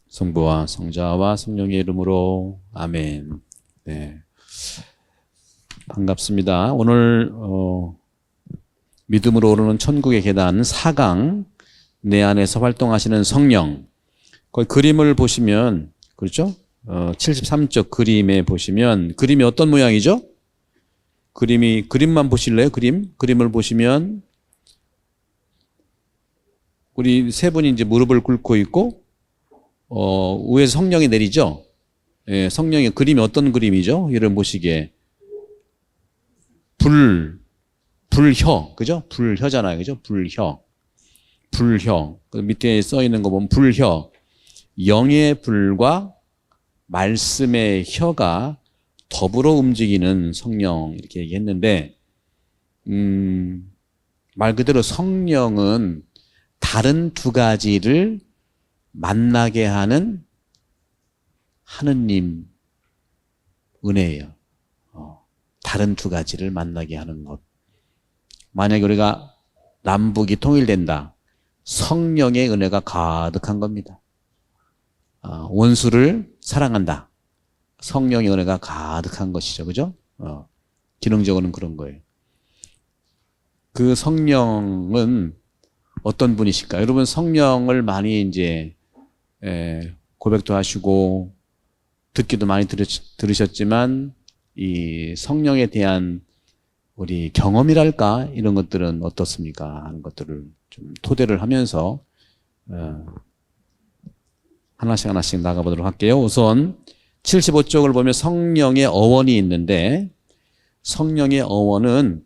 성부와 성자와 성령의 이름으로 아멘. 네, 반갑습니다. 오늘 믿음으로 오르는 천국의 계단 4강, 내 안에서 활동하시는 성령. 거기 그림을 보시면, 그렇죠? 73쪽 그림에 보시면 그림이 어떤 모양이죠? 그림만 보실래요? 그림을 보시면 우리 세 분이 이제 무릎을 꿇고 있고 위에서 성령이 내리죠? 예, 성령의 그림이 어떤 그림이죠? 이런 보시기에 불혀, 그죠? 불혀잖아요, 그죠? 불혀. 그 밑에 써 있는 거 보면 불혀. 영의 불과 말씀의 혀가 더불어 움직이는 성령, 이렇게 얘기했는데, 말 그대로 성령은 다른 두 가지를 만나게 하는 하느님 은혜예요. 다른 두 가지를 만나게 하는 것. 만약에 우리가 남북이 통일된다. 성령의 은혜가 가득한 겁니다. 원수를 사랑한다. 성령의 은혜가 가득한 것이죠. 그죠? 기능적으로는 그런 거예요. 그 성령은 어떤 분이실까? 여러분 성령을 많이 이제 고백도 하시고 듣기도 많이 들으셨지만 이 성령에 대한 우리 경험이랄까? 이런 것들은 어떻습니까? 하는 것들을 좀 토대를 하면서 하나씩 나가보도록 할게요. 우선 75쪽을 보면 성령의 어원이 있는데 성령의 어원은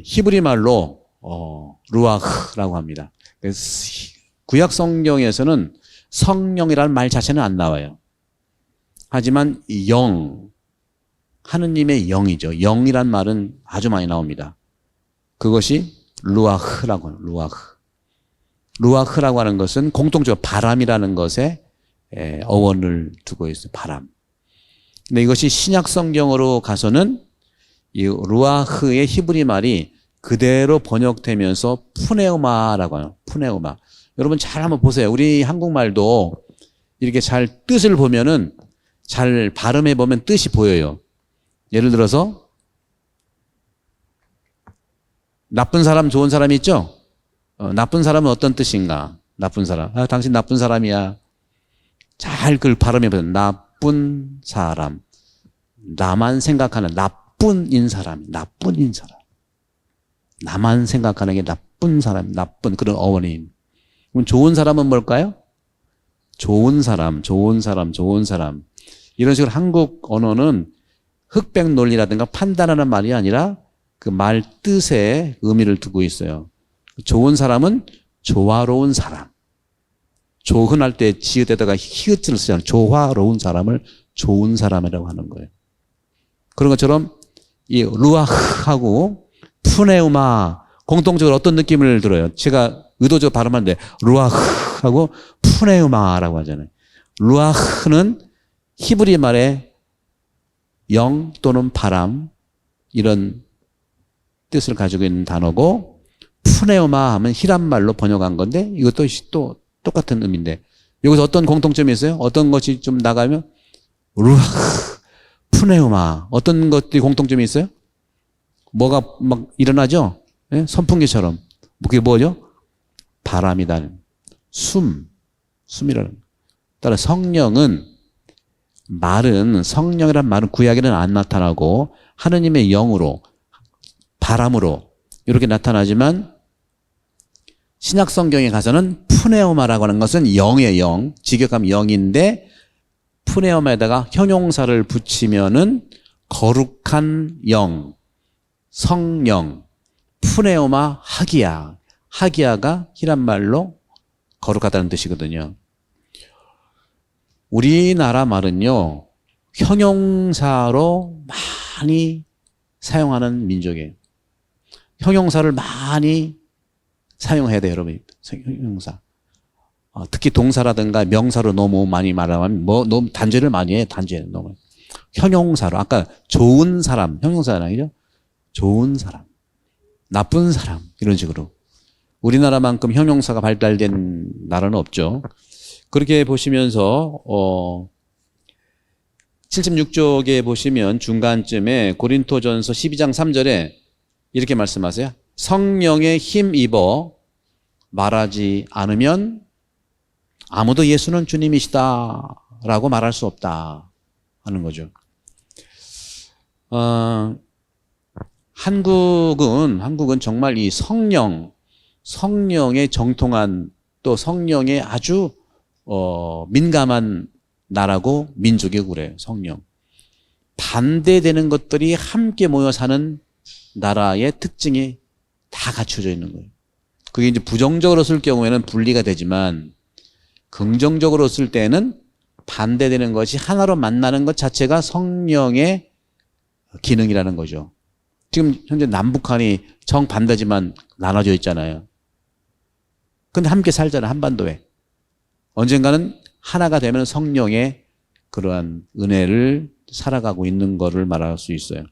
히브리 말로 루아흐라고 합니다. 구약 성경에서는 성령이라는 말 자체는 안 나와요. 하지만 영, 하느님의 영이죠. 영이란 말은 아주 많이 나옵니다. 그것이 루아흐라고 해요. 루아흐라고 하는 것은 공통적으로 바람이라는 것에 어원을 두고 있어요. 바람. 근데 이것이 신약 성경으로 가서는 이 루아흐의 히브리 말이 그대로 번역되면서 푸네우마라고 해요. 푸네우마. 여러분 잘 한번 보세요. 우리 한국말도 이렇게 잘 뜻을 보면은 잘 발음해 보면 뜻이 보여요. 예를 들어서 나쁜 사람, 좋은 사람이 있죠? 나쁜 사람은 어떤 뜻인가? 나쁜 사람. 당신 나쁜 사람이야. 잘 그걸 발음해 보세요. 나쁜 사람. 나만 생각하는 나쁜 사람. 나만 생각하는 게 나쁜 사람, 나쁜 그런 어원이. 그럼 좋은 사람은 뭘까요? 좋은 사람. 이런 식으로 한국 언어는 흑백 논리라든가 판단하는 말이 아니라 그 말 뜻에 의미를 두고 있어요. 좋은 사람은 조화로운 사람. 조흔할 때 지읒에다가 히읗을 쓰잖아요. 조화로운 사람을 좋은 사람이라고 하는 거예요. 그런 것처럼 이 루아흐하고 푸네우마 공통적으로 어떤 느낌을 들어요? 제가 의도적으로 발음하는데 루아흐하고 푸네우마라고 하잖아요. 루아흐는 히브리 말의 영 또는 바람 이런 뜻을 가지고 있는 단어고 푸네우마 하면 히람 말로 번역한 건데 이것도 또 똑같은 의미인데 여기서 어떤 공통점이 있어요? 어떤 것이 좀 나가면 루아흐 푸네우마 어떤 것들이 공통점이 있어요? 뭐가 막 일어나죠? 예? 선풍기처럼. 그게 뭐죠? 바람이다. 숨이라는. 따라 성령은 성령이란 말은 구약에는 안 나타나고 하느님의 영으로 바람으로 이렇게 나타나지만 신약 성경에 가서는 푸네오마라고 하는 것은 영의 영, 직역하면 영인데 푸네오마에다가 형용사를 붙이면은 거룩한 영, 성령, 푸네오마 하기야. 하기야가 히람 말로 거룩하다는 뜻이거든요. 우리나라 말은요, 형용사로 많이 사용하는 민족이에요. 형용사를 많이 사용해야 돼요, 여러분. 형용사. 특히 동사라든가 명사로 너무 많이 말하면 너무 단죄를 많이 해. 단죄 너무. 형용사로. 아까 좋은 사람, 형용사잖아요. 좋은 사람. 나쁜 사람. 이런 식으로. 우리나라만큼 형용사가 발달된 나라는 없죠. 그렇게 보시면서 76쪽에 보시면 중간쯤에 고린토전서 12장 3절에 이렇게 말씀하세요. 성령에 힘입어 말하지 않으면 아무도 예수는 주님이시다 라고 말할 수 없다 하는 거죠. 한국은 정말 이 성령에 정통한, 또 성령에 아주 민감한 나라고 민족이고 그래요. 성령. 반대되는 것들이 함께 모여 사는 나라의 특징이 다 갖춰져 있는 거예요. 그게 이제 부정적으로 쓸 경우에는 분리가 되지만 긍정적으로 쓸 때는 반대되는 것이 하나로 만나는 것 자체가 성령의 기능이라는 거죠. 지금 현재 남북한이 정반대지만 나눠져 있잖아요. 근데 함께 살잖아요. 한반도에. 언젠가는 하나가 되면 성령의 그러한 은혜를 살아가고 있는 것을 말할 수 있어요.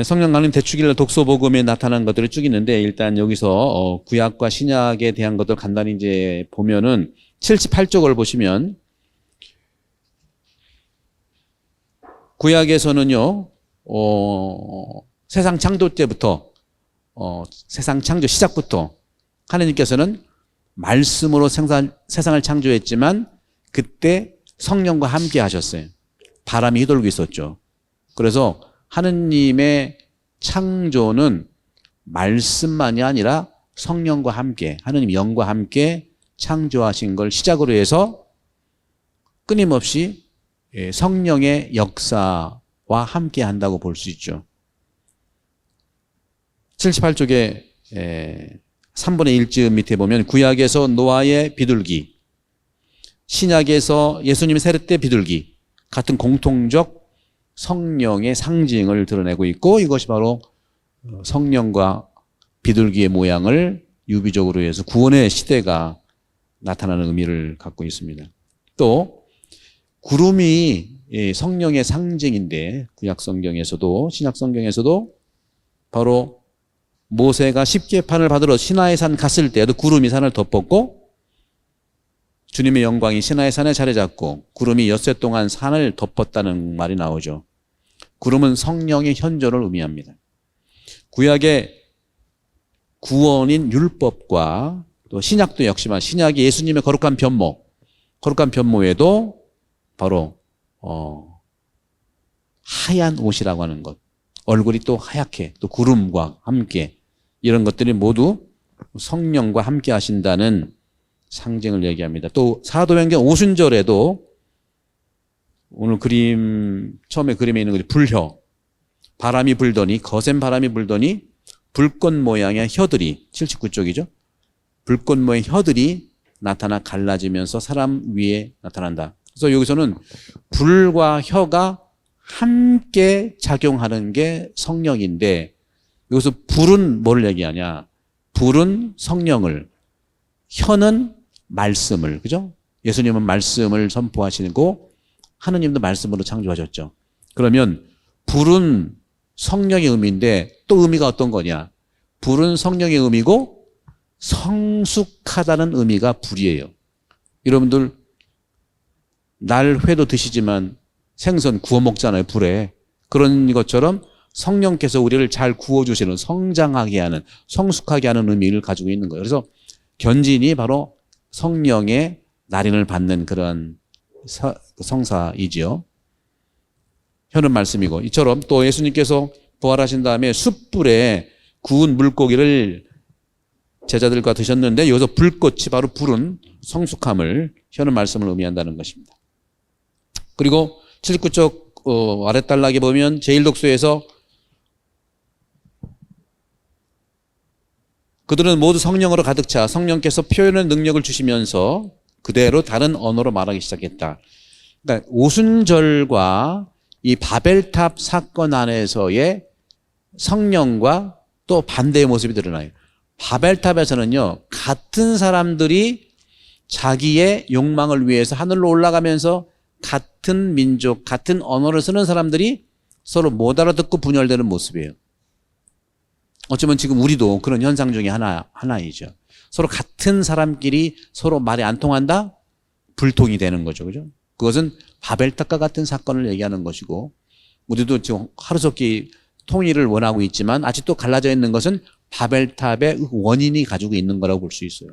성령 강림 대축일 독서복음에 나타난 것들을 쭉 있는데, 일단 여기서 구약과 신약에 대한 것들 간단히 이제 보면은 78쪽을 보시면, 구약에서는요 세상 창조 때부터 세상 창조 시작부터 하나님께서는 말씀으로 세상을 창조했지만 그때 성령과 함께 하셨어요. 바람이 휘돌고 있었죠. 그래서 하느님의 창조는 말씀만이 아니라 성령과 함께, 하느님 영과 함께 창조하신 걸 시작으로 해서 끊임없이 성령의 역사와 함께 한다고 볼 수 있죠. 78쪽에 3분의 1쯤 밑에 보면 구약에서 노아의 비둘기, 신약에서 예수님의 세례때 비둘기 같은 공통적 성령의 상징을 드러내고 있고, 이것이 바로 성령과 비둘기의 모양을 유비적으로 해서 구원의 시대가 나타나는 의미를 갖고 있습니다. 또 구름이 성령의 상징인데, 구약 성경에서도 신약 성경에서도 바로 모세가 십계판을 받으러 시나이 산 갔을 때에도 구름이 산을 덮었고, 주님의 영광이 시나이 산에 자리 잡고 구름이 엿새 동안 산을 덮었다는 말이 나오죠. 구름은 성령의 현존을 의미합니다. 구약의 구원인 율법과 또 신약도 역시만, 신약이 예수님의 거룩한 변모에도 바로 하얀 옷이라고 하는 것, 얼굴이 또 하얗게, 또 구름과 함께, 이런 것들이 모두 성령과 함께 하신다는 상징을 얘기합니다. 또 사도행전 오순절에도, 오늘 처음에 그림에 있는 거죠. 불혀. 바람이 불더니, 거센 바람이 불더니 불꽃 모양의 혀들이, 79쪽이죠. 불꽃 모양의 혀들이 나타나 갈라지면서 사람 위에 나타난다. 그래서 여기서는 불과 혀가 함께 작용하는 게 성령인데, 여기서 불은 뭘 얘기하냐? 불은 성령을, 혀는 말씀을, 그죠? 예수님은 말씀을 선포하시고 하느님도 말씀으로 창조하셨죠. 그러면 불은 성령의 의미인데 또 의미가 어떤 거냐? 불은 성령의 의미고 성숙하다는 의미가 불이에요. 여러분들 날회도 드시지만 생선 구워 먹잖아요, 불에. 그런 것처럼 성령께서 우리를 잘 구워주시는, 성장하게 하는, 성숙하게 하는 의미를 가지고 있는 거예요. 그래서 견진이 바로 성령의 날인을 받는 그런 성사이지요. 혀는 말씀이고, 이처럼 또 예수님께서 부활하신 다음에 숯불에 구운 물고기를 제자들과 드셨는데, 여기서 불꽃이, 바로 불은 성숙함을, 혀는 말씀을 의미한다는 것입니다. 그리고 79쪽 아랫단락에 보면 제1독서에서 그들은 모두 성령으로 가득 차 성령께서 표현의 능력을 주시면서 그대로 다른 언어로 말하기 시작했다. 그러니까 오순절과 이 바벨탑 사건 안에서의 성령과 또 반대의 모습이 드러나요. 바벨탑에서는요, 같은 사람들이 자기의 욕망을 위해서 하늘로 올라가면서 같은 민족, 같은 언어를 쓰는 사람들이 서로 못 알아듣고 분열되는 모습이에요. 어쩌면 지금 우리도 그런 현상 중에 하나이죠. 서로 같은 사람끼리 서로 말이 안 통한다? 불통이 되는 거죠. 그죠? 그것은 바벨탑과 같은 사건을 얘기하는 것이고, 우리도 지금 하루속히 통일을 원하고 있지만 아직도 갈라져 있는 것은 바벨탑의 원인이 가지고 있는 거라고 볼 수 있어요.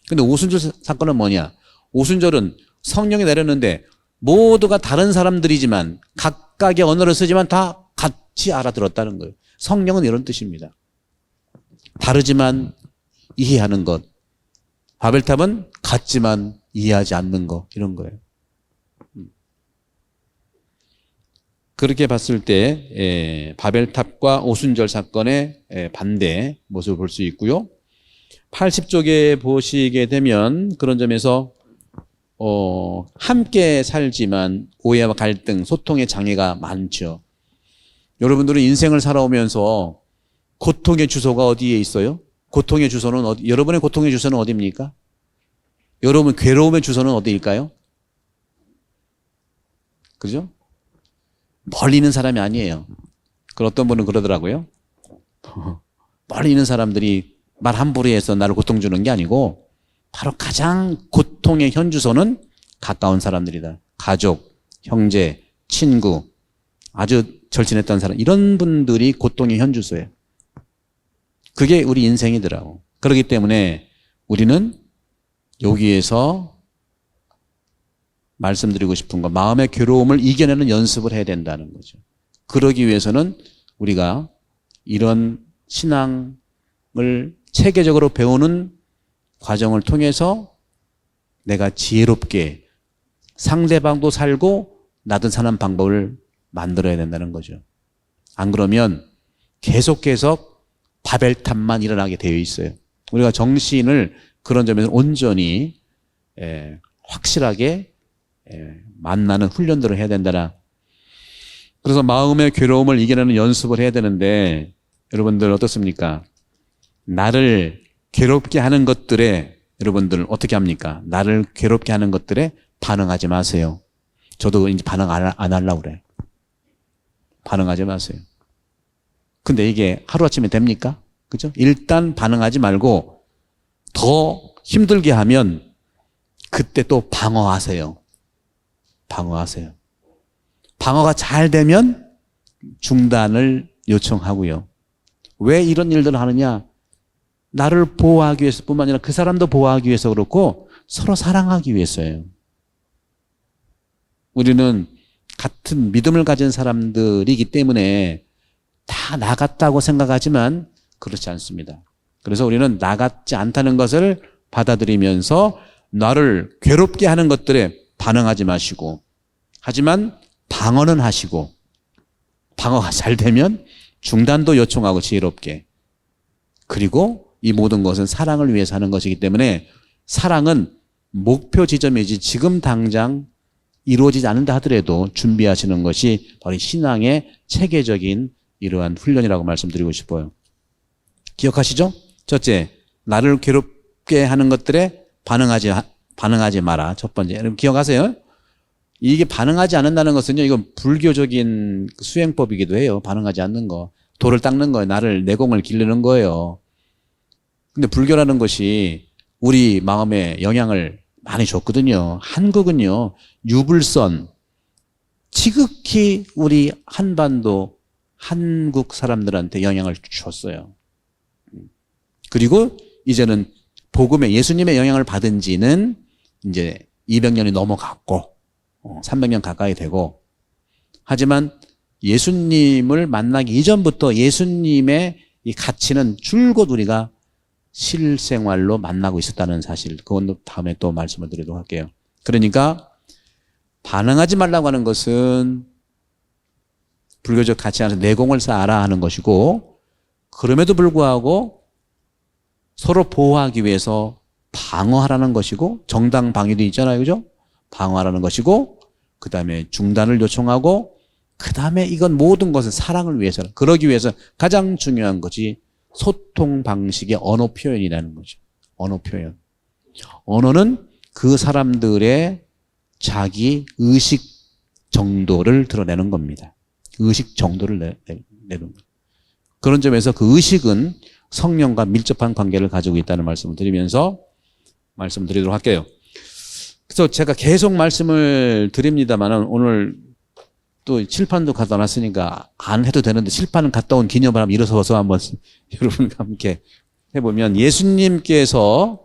근데 오순절 사건은 뭐냐? 오순절은 성령이 내렸는데 모두가 다른 사람들이지만 각각의 언어를 쓰지만 다 같이 알아들었다는 거예요. 성령은 이런 뜻입니다. 다르지만 이해하는 것. 바벨탑은 같지만 이해하지 않는 것. 이런 거예요. 그렇게 봤을 때 바벨탑과 오순절 사건의 반대 모습을 볼 수 있고요. 80쪽에 보시게 되면 그런 점에서 함께 살지만 오해와 갈등, 소통의 장애가 많죠. 여러분들은 인생을 살아오면서 고통의 주소가 어디에 있어요? 고통의 주소는 어디? 여러분의 고통의 주소는 어디입니까? 여러분 괴로움의 주소는 어디일까요? 그죠? 멀리 있는 사람이 아니에요. 어떤 분은 그러더라고요. 멀리 있는 사람들이 말 함부로 해서 나를 고통 주는 게 아니고 바로 가장 고통의 현주소는 가까운 사람들이다. 가족, 형제, 친구, 아주 절친했던 사람, 이런 분들이 고통의 현주소예요. 그게 우리 인생이더라고. 그렇기 때문에 우리는 여기에서 말씀드리고 싶은 건 마음의 괴로움을 이겨내는 연습을 해야 된다는 거죠. 그러기 위해서는 우리가 이런 신앙을 체계적으로 배우는 과정을 통해서 내가 지혜롭게 상대방도 살고 나도 사는 방법을 만들어야 된다는 거죠. 안 그러면 계속 바벨탑만 일어나게 되어 있어요. 우리가 정신을 그런 점에서 온전히 확실하게 만나는 훈련들을 해야 된다나. 그래서 마음의 괴로움을 이겨내는 연습을 해야 되는데 여러분들 어떻습니까? 나를 괴롭게 하는 것들에 여러분들 어떻게 합니까? 나를 괴롭게 하는 것들에 반응하지 마세요. 저도 이제 반응 안 하려고 그래. 반응하지 마세요. 근데 이게 하루아침에 됩니까? 그죠? 일단 반응하지 말고 더 힘들게 하면 그때 또 방어하세요. 방어하세요. 방어가 잘 되면 중단을 요청하고요. 왜 이런 일들을 하느냐? 나를 보호하기 위해서 뿐만 아니라 그 사람도 보호하기 위해서 그렇고 서로 사랑하기 위해서예요. 우리는 같은 믿음을 가진 사람들이기 때문에 다 나갔다고 생각하지만 그렇지 않습니다. 그래서 우리는 나갔지 않다는 것을 받아들이면서 나를 괴롭게 하는 것들에 반응하지 마시고, 하지만 방어는 하시고, 방어가 잘 되면 중단도 요청하고 지혜롭게. 그리고 이 모든 것은 사랑을 위해서 하는 것이기 때문에 사랑은 목표 지점이지 지금 당장 이루어지지 않는다 하더라도 준비하시는 것이 바로 신앙의 체계적인 이러한 훈련이라고 말씀드리고 싶어요. 기억하시죠? 첫째, 나를 괴롭게 하는 것들에 반응하지 마라. 첫 번째. 여러분 기억하세요? 이게 반응하지 않는다는 것은요, 이건 불교적인 수행법이기도 해요. 반응하지 않는 거. 돌을 닦는 거예요. 나를, 내공을 기르는 거예요. 근데 불교라는 것이 우리 마음에 영향을 많이 줬거든요. 한국은요, 유불선, 지극히 우리 한반도, 한국 사람들한테 영향을 줬어요. 그리고 이제는 복음의 예수님의 영향을 받은 지는 이제 200년이 넘어갔고 300년 가까이 되고, 하지만 예수님을 만나기 이전부터 예수님의 이 가치는 줄곧 우리가 실생활로 만나고 있었다는 사실, 그건 다음에 또 말씀을 드리도록 할게요. 그러니까 반응하지 말라고 하는 것은 불교적 가치 안에서 내공을 쌓아라 하는 것이고, 그럼에도 불구하고 서로 보호하기 위해서 방어하라는 것이고, 정당 방위도 있잖아요. 그죠? 방어하라는 것이고, 그 다음에 중단을 요청하고, 그 다음에 이건 모든 것은 사랑을 위해서, 그러기 위해서 가장 중요한 것이 소통 방식의 언어 표현이라는 거죠. 언어 표현. 언어는 그 사람들의 자기 의식 정도를 드러내는 겁니다. 의식 정도를 내는 거예요. 그런 점에서 그 의식은 성령과 밀접한 관계를 가지고 있다는 말씀을 드리면서 말씀드리도록 할게요. 그래서 제가 계속 말씀을 드립니다만 오늘 또 칠판도 갖다 놨으니까 안 해도 되는데 칠판을 갔다 온 기념을 한번 일어서서 한번 여러분과 함께 해보면 예수님께서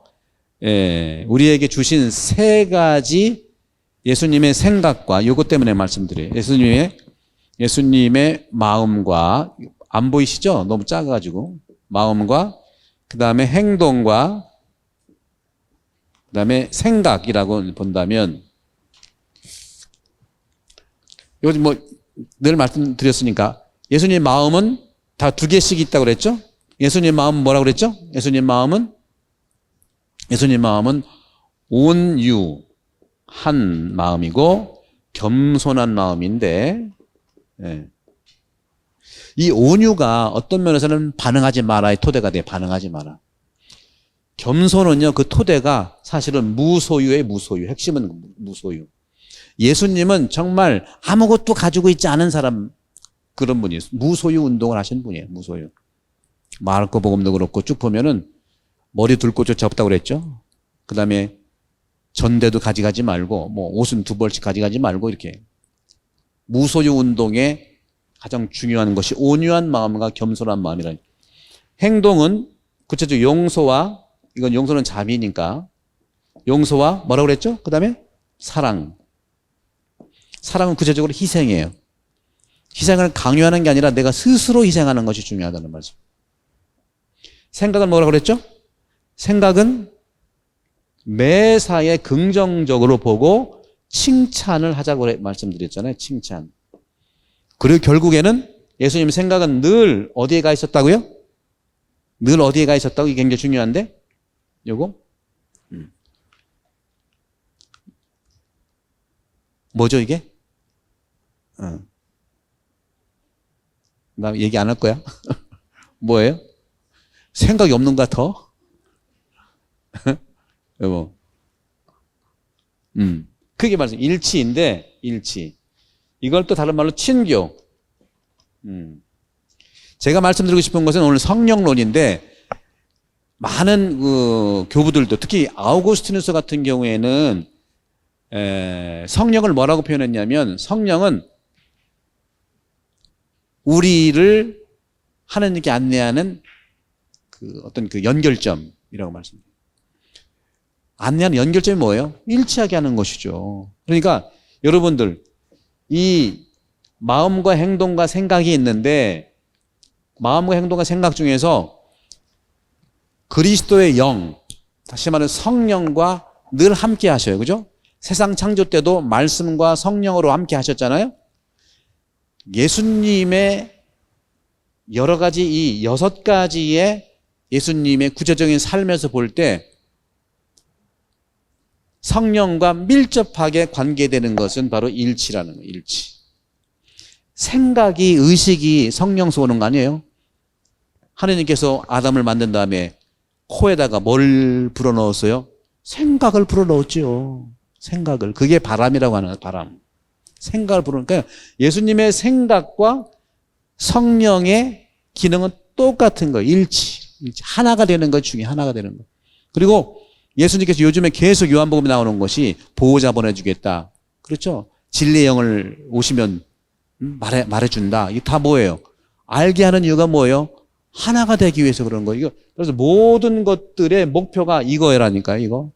우리에게 주신 세 가지 예수님의 생각과 이것 때문에 말씀드려요. 예수님의 마음과 안 보이시죠? 너무 작아가지고 마음과 그 다음에 행동과 그 다음에 생각이라고 본다면 요즘 늘 말씀드렸으니까 예수님 마음은 다 두 개씩 있다고 그랬죠? 예수님 마음은 뭐라고 그랬죠? 예수님 마음은 온유한 마음이고 겸손한 마음인데 이 온유가 어떤 면에서는 반응하지 마라의 토대가 돼요. 반응하지 마라. 겸손은요, 그 토대가 사실은 무소유의 무소유. 핵심은 무소유. 예수님은 정말 아무것도 가지고 있지 않은 사람, 그런 분이에요. 무소유 운동을 하신 분이에요. 무소유. 마르코 복음도 그렇고 쭉 보면은 머리 둘 곳조차 없다고 그랬죠. 그 다음에 전대도 가져가지 말고 옷은 2벌씩 가져가지 말고 이렇게 무소유 운동의 가장 중요한 것이 온유한 마음과 겸손한 마음이라. 행동은 구체적으로 용서와, 이건 용서는 자비니까 용서와 뭐라고 그랬죠? 그 다음에 사랑. 사랑은 구체적으로 희생이에요. 희생을 강요하는 게 아니라 내가 스스로 희생하는 것이 중요하다는 말씀. 생각은 뭐라고 그랬죠? 생각은 매사에 긍정적으로 보고 칭찬을 하자고 말씀드렸잖아요. 칭찬. 그리고 결국에는 예수님 생각은 늘 어디에 가 있었다고요? 늘 어디에 가 있었다고? 이게 굉장히 중요한데 요거 뭐죠 이게? 나 얘기 안 할 거야. 뭐예요? 생각이 없는 것 같아. 여보. 그게 말씀 일치인데 일치. 이걸 또 다른 말로 친교. 제가 말씀드리고 싶은 것은 오늘 성령론인데 많은 교부들도 특히 아우구스티누스 같은 경우에는 성령을 뭐라고 표현했냐면 성령은 우리를 하나님께 안내하는 어떤 연결점이라고 말씀드려요. 안내하는 연결점이 뭐예요? 일치하게 하는 것이죠. 그러니까 여러분들 이 마음과 행동과 생각이 있는데 마음과 행동과 생각 중에서 그리스도의 영, 다시 말하면 성령과 늘 함께 하셔요. 그죠? 세상 창조 때도 말씀과 성령으로 함께 하셨잖아요. 예수님의 여러 가지 이 6가지의 예수님의 구체적인 삶에서 볼 때 성령과 밀접하게 관계되는 것은 바로 일치라는 거예요. 일치. 생각이, 의식이 성령서 오는 거 아니에요? 하느님께서 아담을 만든 다음에 코에다가 뭘 불어넣었어요? 생각을 불어넣었죠. 생각을. 그게 바람이라고 하는 거예요. 바람. 생각을 불어넣으니까 예수님의 생각과 성령의 기능은 똑같은 거예요. 일치. 하나가 되는 것 중에 하나가 되는 거. 그리고 예수님께서 요즘에 계속 요한복음에 나오는 것이 보호자 보내주겠다. 그렇죠? 진리의 영을 오시면 말해준다. 이게 다 뭐예요? 알게 하는 이유가 뭐예요? 하나가 되기 위해서 그런 거예요. 그래서 모든 것들의 목표가 이거라니까요. 이거.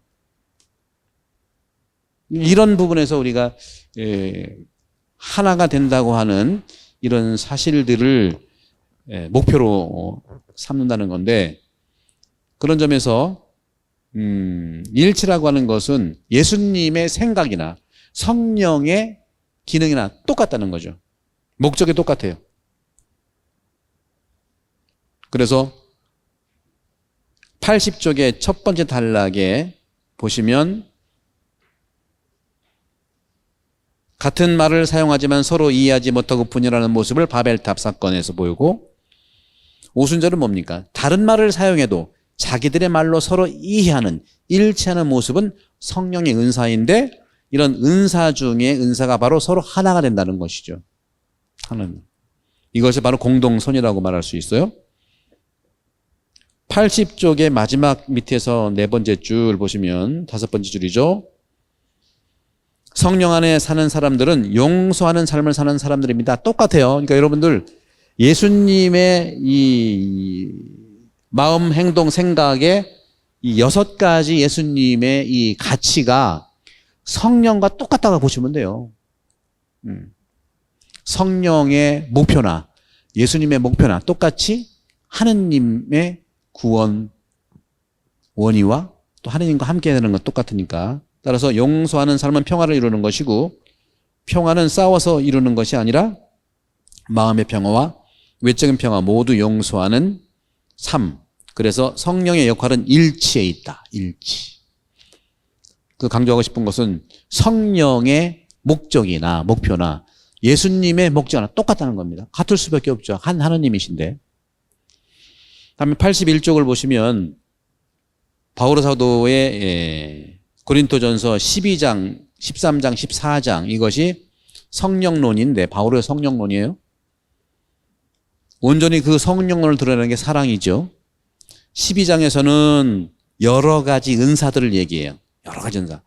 이런 부분에서 우리가 하나가 된다고 하는 이런 사실들을 목표로 삼는다는 건데 그런 점에서 일치라고 하는 것은 예수님의 생각이나 성령의 기능이나 똑같다는 거죠. 목적이 똑같아요. 그래서 80쪽의 첫 번째 단락에 보시면 같은 말을 사용하지만 서로 이해하지 못하고 분열하는 모습을 바벨탑 사건에서 보이고 오순절은 뭡니까? 다른 말을 사용해도 자기들의 말로 서로 이해하는 일치하는 모습은 성령의 은사인데 이런 은사 중에 은사가 바로 서로 하나가 된다는 것이죠. 하나님. 이것이 바로 공동선이라고 말할 수 있어요. 80쪽의 마지막 밑에서 네 번째 줄 보시면 다섯 번째 줄이죠. 성령 안에 사는 사람들은 용서하는 삶을 사는 사람들입니다. 똑같아요. 그러니까 여러분들 예수님의 이 마음, 행동, 생각의 이 6가지 예수님의 이 가치가 성령과 똑같다고 보시면 돼요. 성령의 목표나 예수님의 목표나 똑같이 하느님의 구원 원의와 또 하느님과 함께 되는 건 똑같으니까, 따라서 용서하는 삶은 평화를 이루는 것이고, 평화는 싸워서 이루는 것이 아니라 마음의 평화와 외적인 평화 모두 용서하는 삶. 그래서 성령의 역할은 일치에 있다. 일치. 그 강조하고 싶은 것은 성령의 목적이나 목표나 예수님의 목적이나 똑같다는 겁니다. 같을 수밖에 없죠. 한 하느님이신데. 다음에 81쪽을 보시면 바오로 사도의 고린토전서 12장, 13장, 14장 이것이 성령론인데 바오로의 성령론이에요. 온전히 그 성령론을 드러내는 게 사랑이죠. 12장에서는 여러 가지 은사들을 얘기해요. 여러 가지 은사.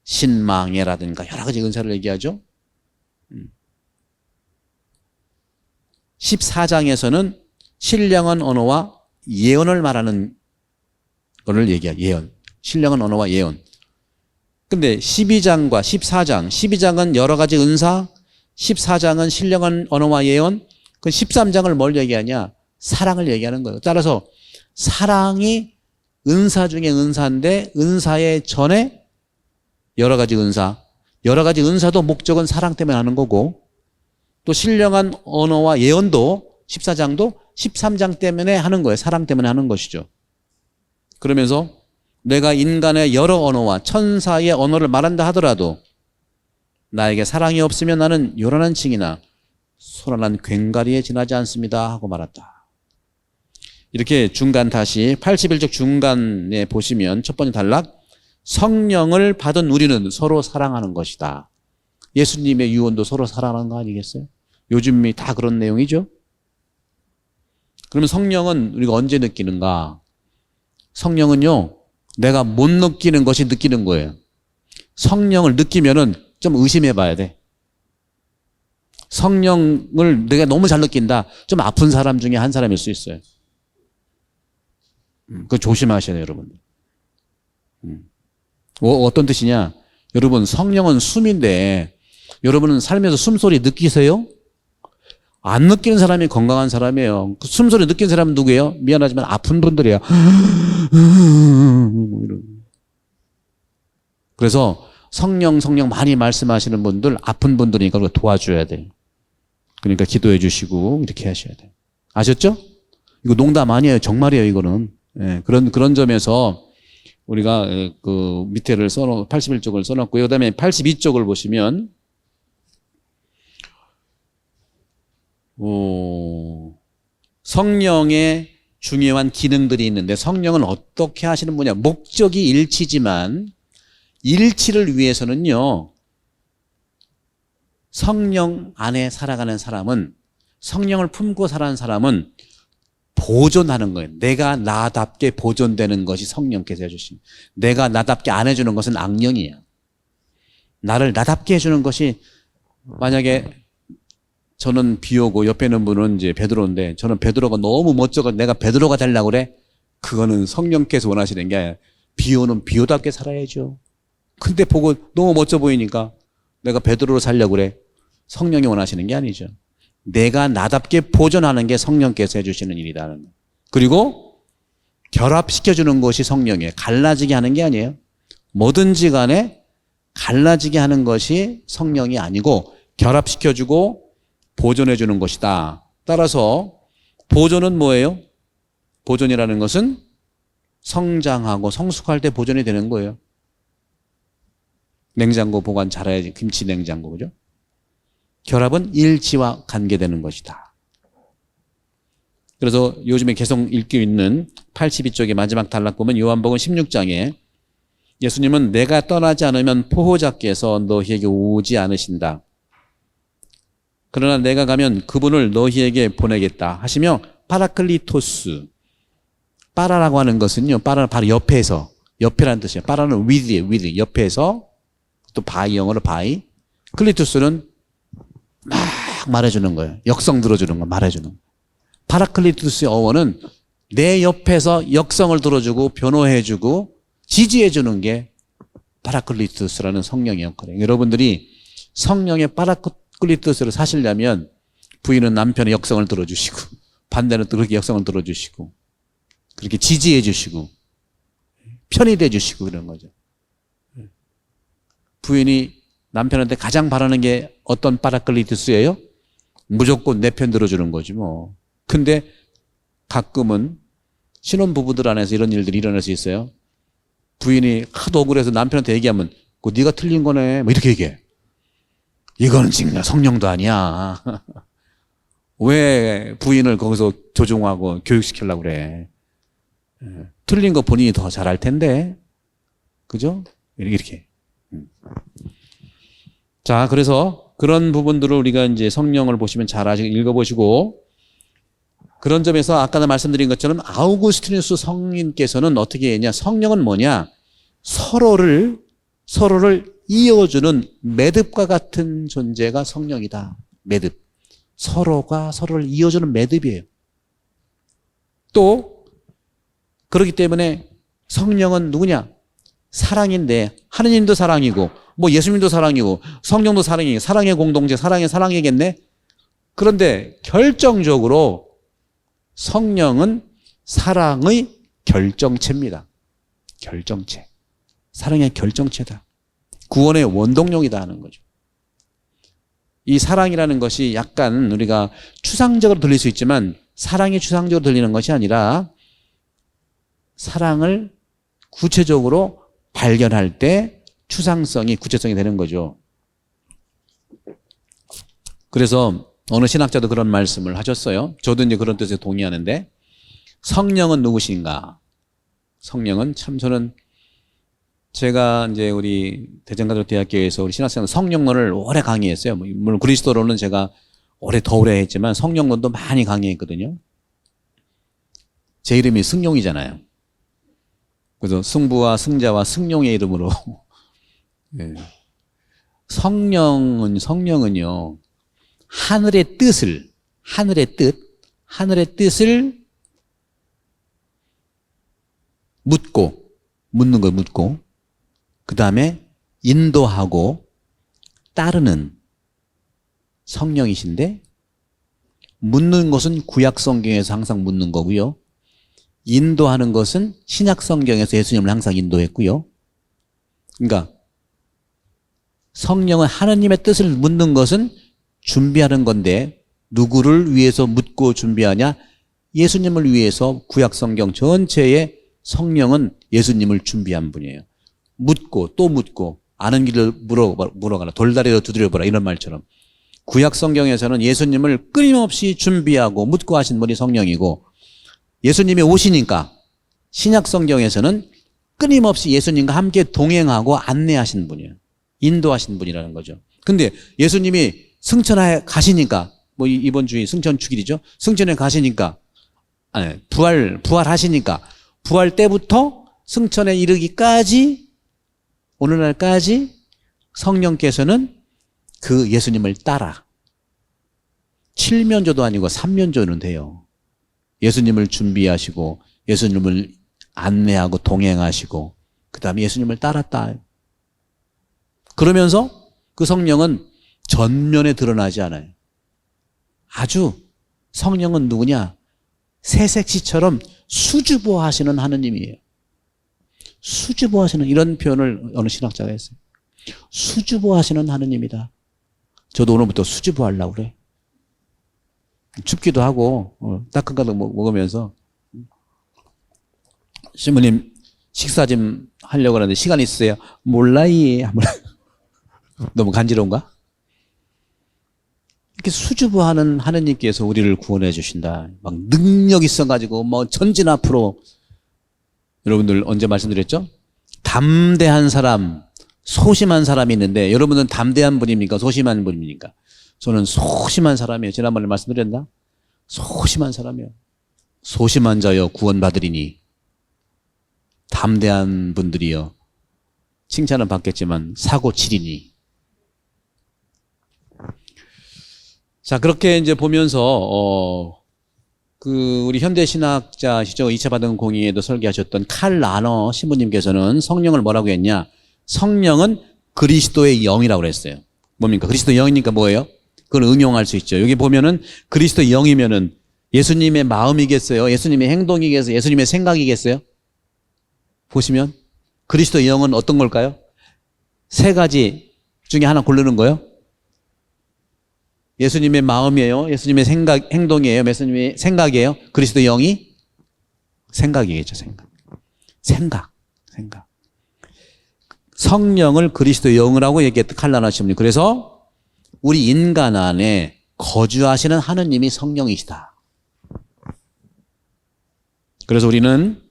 신망해라든가 여러 가지 은사를 얘기하죠. 14장에서는 신령한 언어와 예언을 말하는 것을 얘기해요. 예언. 신령한 언어와 예언. 근데 12장과 14장, 12장은 여러 가지 은사, 14장은 신령한 언어와 예언, 그 13장을 뭘 얘기하냐? 사랑을 얘기하는 거예요. 따라서 사랑이 은사 중에 은사인데 은사의 전에 여러 가지 은사, 여러 가지 은사도 목적은 사랑 때문에 하는 거고, 또 신령한 언어와 예언도 14장도 13장 때문에 하는 거예요. 사랑 때문에 하는 것이죠. 그러면서 내가 인간의 여러 언어와 천사의 언어를 말한다 하더라도 나에게 사랑이 없으면 나는 요란한 징이나 소란한 괭가리에 지나지 않습니다 하고 말았다. 이렇게 중간 다시 81쪽 중간에 보시면 첫 번째 단락, 성령을 받은 우리는 서로 사랑하는 것이다. 예수님의 유언도 서로 사랑하는 거 아니겠어요? 요즘이 다 그런 내용이죠. 그러면 성령은 우리가 언제 느끼는가? 성령은요, 내가 못 느끼는 것이 느끼는 거예요. 성령을 느끼면은 좀 의심해 봐야 돼. 성령을 내가 너무 잘 느낀다. 좀 아픈 사람 중에 한 사람일 수 있어요. 그거 조심하셔야 돼요, 여러분. 어떤 뜻이냐? 여러분, 성령은 숨인데 여러분은 살면서 숨소리 느끼세요? 안 느끼는 사람이 건강한 사람이에요. 그 숨소리 느낀 사람은 누구예요? 미안하지만 아픈 분들이에요. 그래서 성령 많이 말씀하시는 분들, 아픈 분들이니까 그걸 도와줘야 돼요. 그러니까 기도해 주시고 이렇게 하셔야 돼요. 아셨죠? 이거 농담 아니에요. 정말이에요, 이거는. 예, 그런 점에서 우리가 그 밑에를 81쪽을 써놨고요. 그 다음에 82쪽을 보시면 성령의 중요한 기능들이 있는데, 성령은 어떻게 하시는 분이냐? 목적이 일치지만 일치를 위해서는요, 성령 안에 살아가는 사람은, 성령을 품고 살아가는 사람은 보존하는 거예요. 내가 나답게 보존되는 것이 성령께서 해주신. 내가 나답게 안 해주는 것은 악령이에요. 나를 나답게 해주는 것이, 만약에 저는 비오고 옆에 있는 분은 이제 베드로인데, 저는 베드로가 너무 멋져서 내가 베드로가 되려고 그래? 그거는 성령께서 원하시는 게 아니라 비오는 비오답게 살아야죠. 근데 보고 너무 멋져 보이니까 내가 베드로로 살려고 그래? 성령이 원하시는 게 아니죠. 내가 나답게 보존하는 게 성령께서 해주시는 일이다. 그리고 결합시켜주는 것이 성령이에요. 갈라지게 하는 게 아니에요. 뭐든지 간에 갈라지게 하는 것이 성령이 아니고 결합시켜주고 보존해주는 것이다. 따라서 보존은 뭐예요? 보존이라는 것은 성장하고 성숙할 때 보존이 되는 거예요. 냉장고 보관 잘해야지. 김치 냉장고, 그죠? 결합은 일치와 관계되는 것이다. 그래서 요즘에 계속 읽고 있는 82쪽의 마지막 단락 보면 요한복음 16장에 예수님은 내가 떠나지 않으면 포효자께서 너희에게 오지 않으신다. 그러나 내가 가면 그분을 너희에게 보내겠다 하시며 파라클리토스. 파라라고 하는 것은요. 파라는 바로 옆에서. 옆에라는 뜻이에요. 파라는 with예요. with. 옆에서. 또 바이, 영어로 바이. 클리토스는 막 말해주는 거예요. 역성 들어주는 거, 말해주는 거. 파라클리토스의 어원은 내 옆에서 역성을 들어주고 변호해주고 지지해주는 게 파라클리토스라는 성령의 역할이에요. 여러분들이 성령의 파라클리토스를 사시려면 부인은 남편의 역성을 들어주시고 반대는 또 그렇게 역성을 들어주시고 그렇게 지지해주시고 편이 돼주시고 그런 거죠. 부인이 남편한테 가장 바라는 게 어떤 파라클리토스예요? 무조건 내 편 들어주는 거지 뭐. 근데 가끔은 신혼부부들 안에서 이런 일들이 일어날 수 있어요. 부인이 하도 억울해서 남편한테 얘기하면 그거 네가 틀린 거네 뭐 이렇게 얘기해. 이거는 지금 성령도 아니야. 왜 부인을 거기서 조종하고 교육시키려고 그래. 틀린 거 본인이 더 잘할 텐데. 그죠? 이렇게. 자, 그래서 그런 부분들을 우리가 이제 성령을 보시면 잘 읽어보시고 그런 점에서 아까 말씀드린 것처럼 아우구스티누스 성인께서는 어떻게 했냐? 성령은 뭐냐? 서로를 이어주는 매듭과 같은 존재가 성령이다. 매듭. 서로가 서로를 이어주는 매듭이에요. 또 그렇기 때문에 성령은 누구냐? 사랑인데 하느님도 사랑이고 뭐 예수님도 사랑이고 성령도 사랑이고 사랑의 공동체, 사랑이겠네. 그런데 결정적으로 성령은 사랑의 결정체입니다. 결정체. 사랑의 결정체다. 구원의 원동력이다 하는 거죠. 이 사랑이라는 것이 약간 우리가 추상적으로 들릴 수 있지만 사랑이 추상적으로 들리는 것이 아니라 사랑을 구체적으로 발견할 때 추상성이 구체성이 되는 거죠. 그래서 어느 신학자도 그런 말씀을 하셨어요. 저도 이제 그런 뜻에 동의하는데 성령은 누구신가? 성령은 참 저는 제가 이제 우리 대전가족대학교에서 우리 신학생들 성령론을 오래 강의했어요. 물론 그리스도론은 제가 더 오래 했지만 성령론도 많이 강의했거든요. 제 이름이 승용이잖아요. 그래서 승부와 승자와 승용의 이름으로 네. 성령은요 하늘의 뜻을 묻는 거 묻고 그 다음에 인도하고 따르는 성령이신데 묻는 것은 구약 성경에서 항상 묻는 거고요. 인도하는 것은 신약 성경에서 예수님을 항상 인도했고요. 그러니까 성령은 하나님의 뜻을 묻는 것은 준비하는 건데 누구를 위해서 묻고 준비하냐? 예수님을 위해서 구약 성경 전체에 성령은 예수님을 준비한 분이에요. 묻고 또 묻고 아는 길을 물어가라. 돌다리로 두드려보라. 이런 말처럼 구약 성경에서는 예수님을 끊임없이 준비하고 묻고 하신 분이 성령이고 예수님이 오시니까 신약 성경에서는 끊임없이 예수님과 함께 동행하고 안내하신 분이에요. 인도하신 분이라는 거죠. 근데 예수님이 승천에 가시니까 뭐 이번 주에 승천 축일이죠. 승천에 가시니까 부활하시니까 부활 때부터 승천에 이르기까지 오늘날까지 성령께서는 그 예수님을 따라 7면조도 아니고 3면조는 돼요. 예수님을 준비하시고 예수님을 안내하고 동행하시고 그 다음에 예수님을 따랐다. 그러면서 그 성령은 전면에 드러나지 않아요. 아주 성령은 누구냐? 새색시처럼 수줍어하시는 하느님이에요. 수줍어하시는 이런 표현을 어느 신학자가 했어요. 수줍어하시는 하느님이다. 저도 오늘부터 수줍어하려고 그래. 춥기도 하고 따끈따끈 먹으면서 신부님 식사 좀 하려고 하는데 시간 있으세요? 몰라요. 너무 간지러운가? 이렇게 수줍어하는 하느님께서 우리를 구원해 주신다. 막 능력 있어가지고 뭐 전진 앞으로 여러분들 언제 말씀드렸죠? 담대한 사람, 소심한 사람이 있는데 여러분은 담대한 분입니까? 소심한 분입니까? 저는 소심한 사람이에요. 지난번에 말씀드렸나? 소심한 사람이에요. 소심한 자여 구원받으리니. 담대한 분들이여 칭찬은 받겠지만 사고 치리니. 자, 그렇게 이제 보면서 우리 현대 신학자시죠. 2차 바다금 공의에도 설계하셨던 칼 라너 신부님께서는 성령을 뭐라고 했냐? 성령은 그리스도의 영이라고 그랬어요. 뭡니까? 그리스도의 영이니까 뭐예요? 그걸 응용할 수 있죠. 여기 보면은 그리스도의 영이면은 예수님의 마음이겠어요? 예수님의 행동이겠어요? 예수님의 생각이겠어요? 보시면 그리스도의 영은 어떤 걸까요? 세 가지 중에 하나 고르는 거예요. 예수님의 마음이에요? 예수님의 생각, 행동이에요? 예수님의 생각이에요? 그리스도의 영이? 생각이겠죠, 생각. 성령을 그리스도의 영이라고 얘기했던 칼라나시님. 그래서 우리 인간 안에 거주하시는 하느님이 성령이시다. 그래서 우리는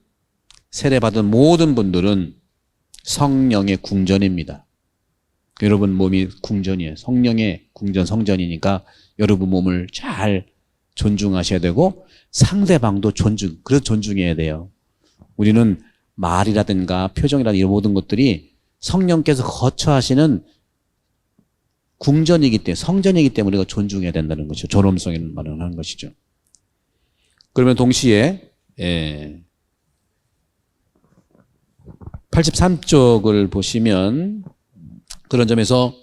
세례받은 모든 분들은 성령의 궁전입니다. 여러분 몸이 궁전이에요. 성령의 궁전, 성전이니까 여러분 몸을 잘 존중하셔야 되고 상대방도 그래서 존중해야 돼요. 우리는 말이라든가 표정이라든가 이런 모든 것들이 성령께서 거처하시는 궁전이기 때문에, 성전이기 때문에 우리가 존중해야 된다는 것이죠. 존엄성을 말하는 것이죠. 그러면 동시에 83쪽을 보시면 그런 점에서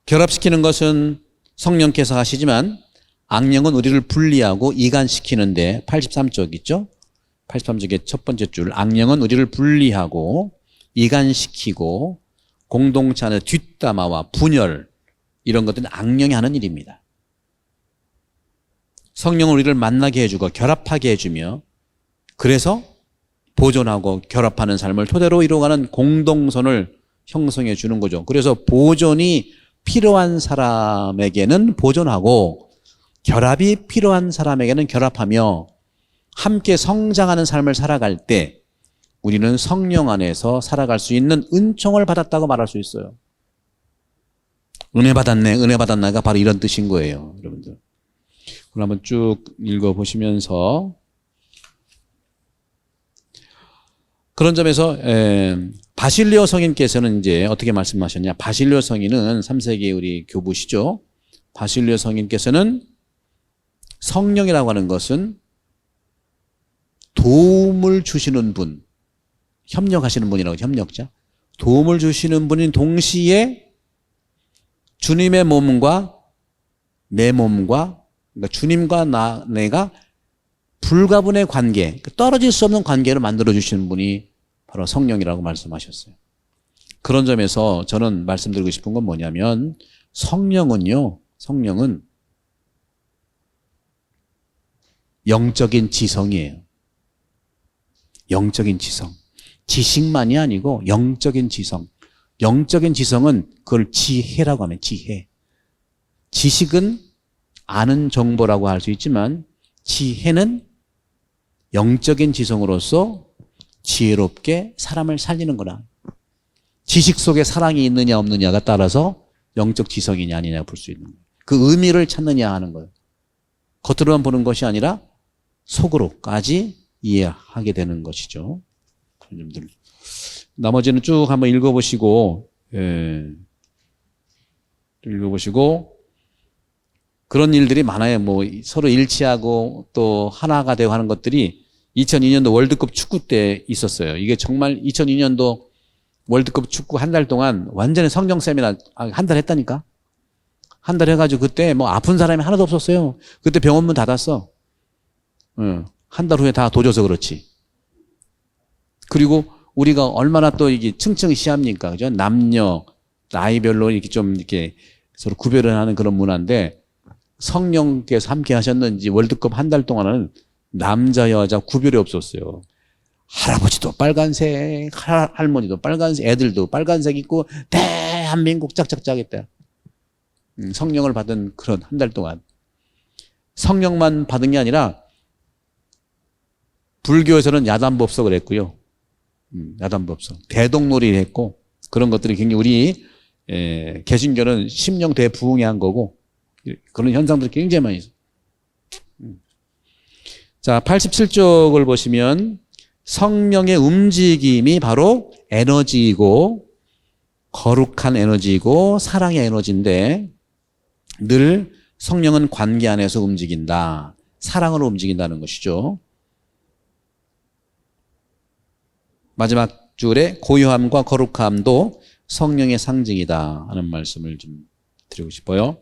결합시키는 것은 성령께서 하시지만 악령은 우리를 분리하고 이간시키는데 83쪽 있죠? 83쪽의 첫 번째 줄, 악령은 우리를 분리하고 이간시키고 공동체 안의 뒷담화와 분열 이런 것들은 악령이 하는 일입니다. 성령은 우리를 만나게 해주고 결합하게 해주며 그래서 보존하고 결합하는 삶을 토대로 이루어가는 공동선을 형성해 주는 거죠. 그래서 보존이 필요한 사람에게는 보존하고 결합이 필요한 사람에게는 결합하며 함께 성장하는 삶을 살아갈 때 우리는 성령 안에서 살아갈 수 있는 은총을 받았다고 말할 수 있어요. 은혜 받았나가 바로 이런 뜻인 거예요, 여러분들. 그럼 한번 쭉 읽어보시면서 그런 점에서 바실레오 성인께서는 이제 어떻게 말씀하셨냐? 바실레오 성인은 3세기 우리 교부시죠. 바실레오 성인께서는 성령이라고 하는 것은 도움을 주시는 분, 협력하시는 분이라고, 협력자. 도움을 주시는 분인 동시에 주님의 몸과 내 몸과, 그러니까 주님과 내가 불가분의 관계, 떨어질 수 없는 관계를 만들어주시는 분이 바로 성령이라고 말씀하셨어요. 그런 점에서 저는 말씀드리고 싶은 건 뭐냐면 성령은 영적인 지성이에요. 영적인 지성. 지식만이 아니고 영적인 지성. 영적인 지성은 그걸 지혜라고 하면 지혜. 지식은 아는 정보라고 할 수 있지만 지혜는 영적인 지성으로서 지혜롭게 사람을 살리는 거라. 지식 속에 사랑이 있느냐 없느냐가 따라서 영적 지성이냐 아니냐 볼 수 있는 거예요. 그 의미를 찾느냐 하는 거예요. 겉으로만 보는 것이 아니라 속으로까지 이해하게 되는 것이죠. 그런 점들. 나머지는 쭉 한번 읽어보시고, 그런 일들이 많아요. 뭐 서로 일치하고 또 하나가 되고 하는 것들이 2002년도 월드컵 축구 때 있었어요. 이게 정말 2002년도 월드컵 축구 한 달 동안 완전히 성령 세미나 한 달 했다니까. 한 달 해가지고 그때 뭐 아픈 사람이 하나도 없었어요. 그때 병원문 닫았어. 한 달 후에 다 도져서 그렇지. 그리고 우리가 얼마나 또 이게 층층 시합니까? 그죠? 남녀, 나이별로 이렇게 좀 이렇게 서로 구별을 하는 그런 문화인데 성령께서 함께 하셨는지 월드컵 한 달 동안은 남자, 여자 구별이 없었어요. 할아버지도 빨간색, 할머니도 빨간색, 애들도 빨간색 입고 대한민국 짝짝짝 했다. 성령을 받은 그런 한 달 동안. 성령만 받은 게 아니라 불교에서는 야단법석을 했고요. 야단법석. 대동놀이를 했고 그런 것들이 굉장히 우리 개신교는 심령 대부흥한 거고 그런 현상들이 굉장히 많이 있어요. 자, 87쪽을 보시면 성령의 움직임이 바로 에너지이고 거룩한 에너지이고 사랑의 에너지인데 늘 성령은 관계 안에서 움직인다. 사랑으로 움직인다는 것이죠. 마지막 줄에 고요함과 거룩함도 성령의 상징이다 하는 말씀을 좀 드리고 싶어요.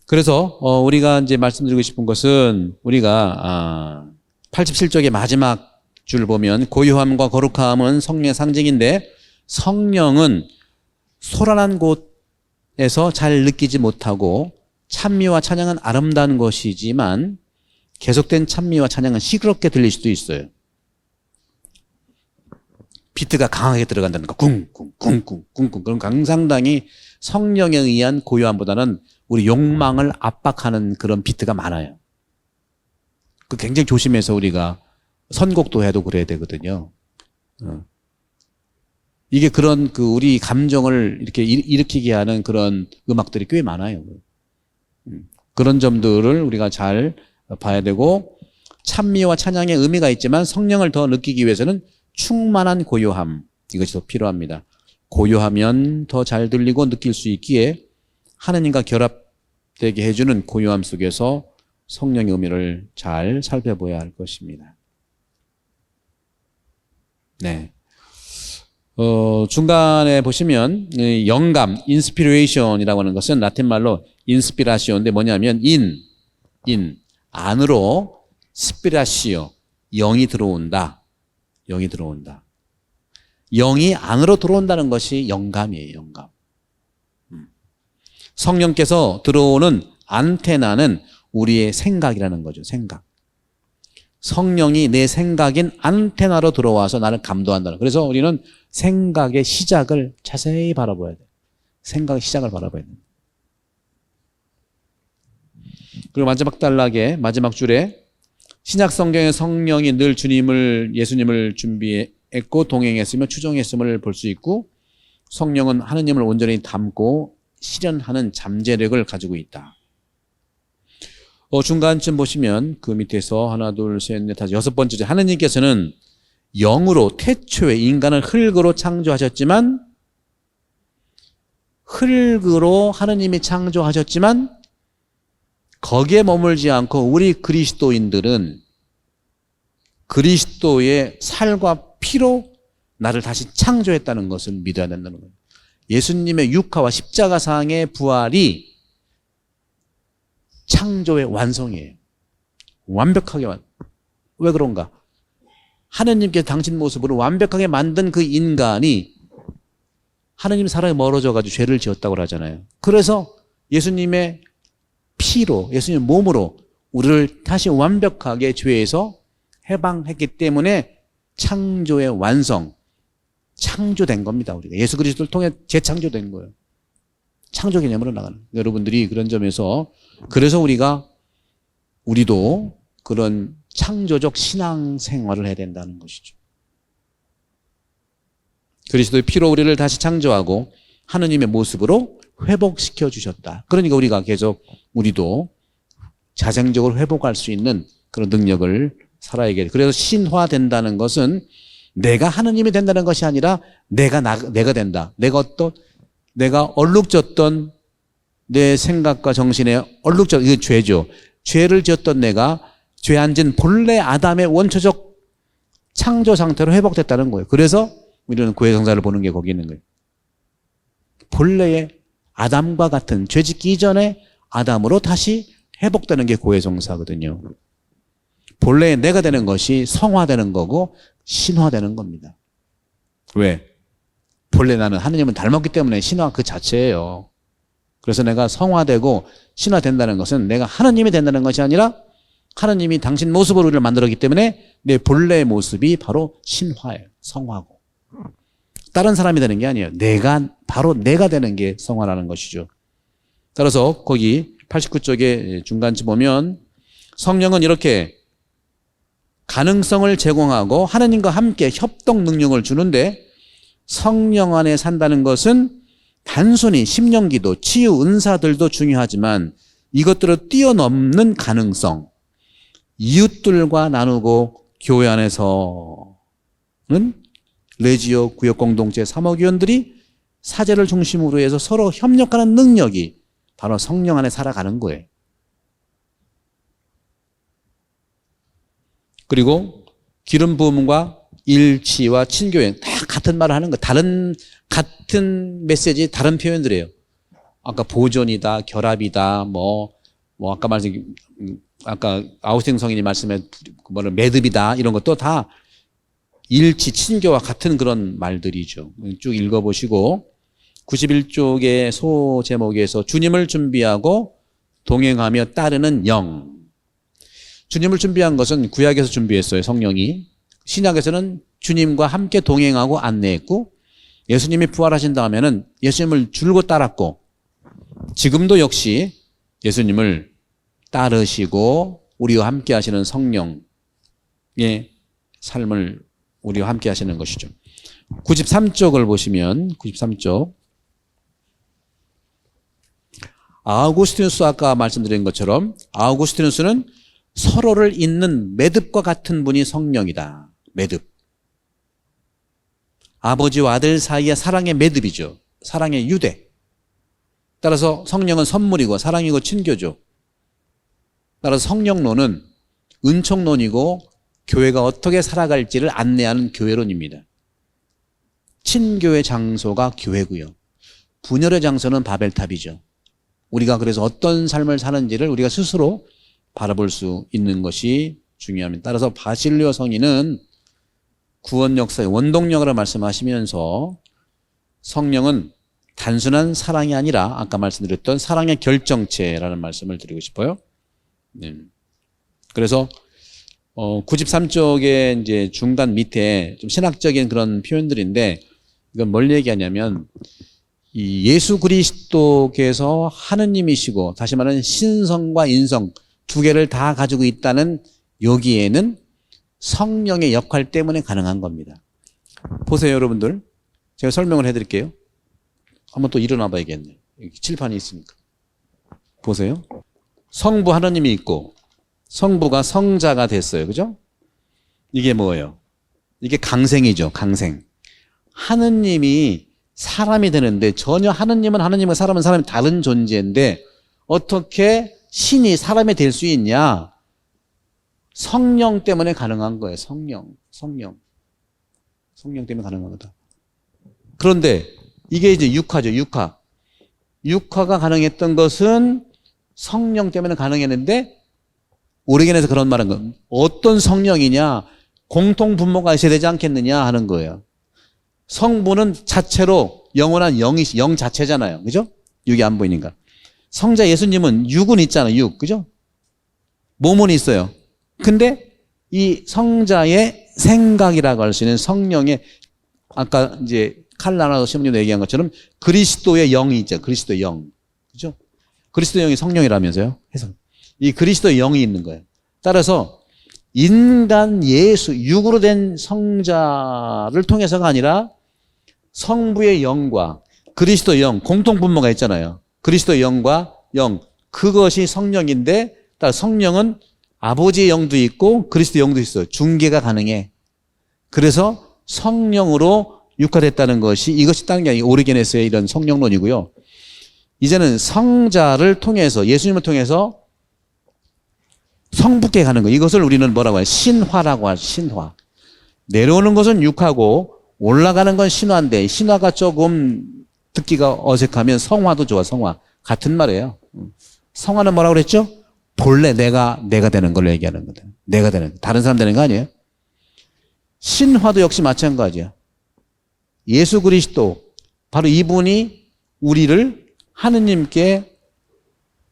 그래서 우리가 이제 말씀드리고 싶은 것은 우리가 87쪽의 마지막 줄 보면 고요함과 거룩함은 성령의 상징인데 성령은 소란한 곳에서 잘 느끼지 못하고 찬미와 찬양은 아름다운 것이지만 계속된 찬미와 찬양은 시끄럽게 들릴 수도 있어요. 비트가 강하게 들어간다는 거, 쿵쿵쿵쿵쿵쿵. 그럼 상당히 성령에 의한 고요함보다는 우리 욕망을 압박하는 그런 비트가 많아요. 그 굉장히 조심해서 우리가 선곡도 해도 그래야 되거든요. 이게 그런 우리 감정을 이렇게 일으키게 하는 그런 음악들이 꽤 많아요. 그런 점들을 우리가 잘 봐야 되고 찬미와 찬양의 의미가 있지만 성령을 더 느끼기 위해서는 충만한 고요함, 이것이 더 필요합니다. 고요하면 더 잘 들리고 느낄 수 있기에 하느님과 결합되게 해주는 고요함 속에서 성령의 의미를 잘 살펴봐야 할 것입니다. 네. 중간에 보시면 영감, 인스피레이션이라고 하는 것은 라틴 말로 인스피라시오인데 뭐냐면 안으로 스피라시오, 영이 들어온다. 영이 들어온다. 영이 안으로 들어온다는 것이 영감이에요. 영감. 성령께서 들어오는 안테나는 우리의 생각이라는 거죠. 생각. 성령이 내 생각인 안테나로 들어와서 나를 감도한다는. 그래서 우리는 생각의 시작을 자세히 바라봐야 돼요. 생각의 시작을 바라봐야 돼요. 그리고 마지막 단락에 마지막 줄에 신약 성경의 성령이 늘 예수님을 준비했고 동행했으며 추종했음을 볼 수 있고 성령은 하느님을 온전히 담고 실현하는 잠재력을 가지고 있다. 중간쯤 보시면 그 밑에서 하나, 둘, 셋, 넷, 다섯, 여섯 번째 하느님께서는 영으로 태초에 인간을 흙으로 창조하셨지만 흙으로 하느님이 창조하셨지만 거기에 머물지 않고 우리 그리스도인들은 그리스도의 살과 피로 나를 다시 창조했다는 것을 믿어야 된다는 거예요. 예수님의 육화와 십자가상의 부활이 창조의 완성이에요. 완벽하게 왜 그런가? 하느님께서 당신 모습으로 완벽하게 만든 그 인간이 하느님 사랑에 멀어져가지고 죄를 지었다고 하잖아요. 그래서 예수님의 피로, 예수님의 몸으로 우리를 다시 완벽하게 죄에서 해방했기 때문에 창조의 완성, 창조된 겁니다. 우리가 예수 그리스도를 통해 재창조된 거예요. 창조 개념으로 나가는. 여러분들이 그런 점에서 그래서 우리도 그런 창조적 신앙 생활을 해야 된다는 것이죠. 그리스도의 피로 우리를 다시 창조하고 하느님의 모습으로 회복시켜 주셨다. 그러니까 우리가 계속 우리도 자생적으로 회복할 수 있는 그런 능력을 살아야게 돼. 그래서 신화된다는 것은 내가 하느님이 된다는 것이 아니라 내가 된다. 내가 얼룩졌던 내 생각과 정신에 이게 죄죠. 죄를 지었던 내가 죄 앉은 본래 아담의 원초적 창조 상태로 회복됐다는 거예요. 그래서 우리는 고해성사를 보는 게 거기 있는 거예요. 본래의 아담과 같은 죄 짓기 이전에 아담으로 다시 회복되는 게 고해성사거든요. 본래의 내가 되는 것이 성화되는 거고 신화되는 겁니다. 왜? 본래 나는 하느님을 닮았기 때문에 신화 그 자체예요. 그래서 내가 성화되고 신화된다는 것은 내가 하느님이 된다는 것이 아니라 하느님이 당신 모습으로 우리를 만들었기 때문에 내 본래의 모습이 바로 신화예요. 성화고. 다른 사람이 되는 게 아니에요. 바로 내가 되는 게 성화라는 것이죠. 따라서 거기 89쪽에 중간쯤 보면 성령은 이렇게 가능성을 제공하고 하느님과 함께 협동 능력을 주는데 성령 안에 산다는 것은 단순히 심령기도, 치유, 은사들도 중요하지만 이것들을 뛰어넘는 가능성, 이웃들과 나누고 교회 안에서는 레지오 구역공동체 사목위원들이 사제를 중심으로 해서 서로 협력하는 능력이 바로 성령 안에 살아가는 거예요. 그리고 기름 부음과 일치와 친교행 다 같은 말을 하는 거예요. 같은 메시지, 다른 표현들이에요. 아까 보존이다, 결합이다, 아까 아까 아우스팅 성인이 말씀해 매듭이다, 이런 것도 다 일치, 친교와 같은 그런 말들이죠. 쭉 읽어보시고 91쪽의 소 제목에서 주님을 준비하고 동행하며 따르는 영. 주님을 준비한 것은 구약에서 준비했어요, 성령이. 신약에서는 주님과 함께 동행하고 안내했고, 예수님이 부활하신 다음에는 예수님을 줄곧 따랐고, 지금도 역시 예수님을 따르시고 우리와 함께 하시는 성령의 삶을 우리와 함께 하시는 것이죠. 93쪽을 보시면 93쪽 아우구스티누스, 아까 말씀드린 것처럼 아우구스티누스는 서로를 잇는 매듭과 같은 분이 성령이다. 매듭. 아버지와 아들 사이의 사랑의 매듭이죠. 사랑의 유대. 따라서 성령은 선물이고 사랑이고 친교죠. 따라서 성령론은 은총론이고 교회가 어떻게 살아갈지를 안내하는 교회론입니다. 친교의 장소가 교회고요. 분열의 장소는 바벨탑이죠. 우리가 그래서 어떤 삶을 사는지를 우리가 스스로 바라볼 수 있는 것이 중요합니다. 따라서 바실리오 성인은 구원 역사의 원동력으로 말씀하시면서 성령은 단순한 사랑이 아니라 아까 말씀드렸던 사랑의 결정체라는 말씀을 드리고 싶어요. 네. 그래서 93쪽의 이제 중간 밑에 좀 신학적인 그런 표현들인데 이건 뭘 얘기하냐면 이 예수 그리스도께서 하느님이시고 다시 말하는 신성과 인성 두 개를 다 가지고 있다는 여기에는 성령의 역할 때문에 가능한 겁니다. 보세요, 여러분들. 제가 설명을 해드릴게요. 한번 또 일어나 봐야겠네. 여기 칠판이 있으니까. 보세요. 성부 하느님이 있고 성부가 성자가 됐어요. 그죠? 이게 뭐예요? 이게 강생이죠. 강생. 하느님이 사람이 되는데 전혀 하느님은 하느님과 사람은 사람이 다른 존재인데 어떻게 신이 사람이 될 수 있냐? 성령 때문에 가능한 거예요. 성령 때문에 가능한 거다. 그런데 이게 이제 육화죠. 육화가 가능했던 것은 성령 때문에 가능했는데 오리겐에서 그런 말한 거. 어떤 성령이냐? 공통 분모가 있어야 되지 않겠느냐 하는 거예요. 성부는 자체로 영원한 영 자체잖아요. 그죠? 육이 안 보이니까. 성자 예수님은 육은 있잖아요. 육. 그죠? 몸은 있어요. 근데 이 성자의 생각이라고 할 수 있는 성령의 아까 이제 칼라나도 시몬님도 얘기한 것처럼 그리스도의 영이 있죠. 그리스도의 영. 그죠? 그리스도의 영이 성령이라면서요. 해서 이 그리스도의 영이 있는 거예요. 따라서 인간 예수 육으로 된 성자를 통해서가 아니라 성부의 영과 그리스도의 영 공통 분모가 있잖아요. 그리스도의 영과 영 그것이 성령인데 따라 성령은 아버지의 영도 있고 그리스도의 영도 있어요. 중계가 가능해. 그래서 성령으로 육화됐다는 것이 이것이 다른 게 아니고 오리게네스의 이런 성령론이고요. 이제는 성자를 통해서 예수님을 통해서 성부께 가는 거. 이것을 우리는 뭐라고 해요? 신화라고 하죠. 신화. 내려오는 것은 육화고 올라가는 건 신화인데 신화가 조금 듣기가 어색하면 성화도 좋아. 성화. 같은 말이에요. 성화는 뭐라고 그랬죠? 본래 내가 되는 걸 얘기하는 거다. 내가 되는. 다른 사람 되는 거 아니에요? 신화도 역시 마찬가지야. 예수 그리스도 바로 이분이 우리를 하느님께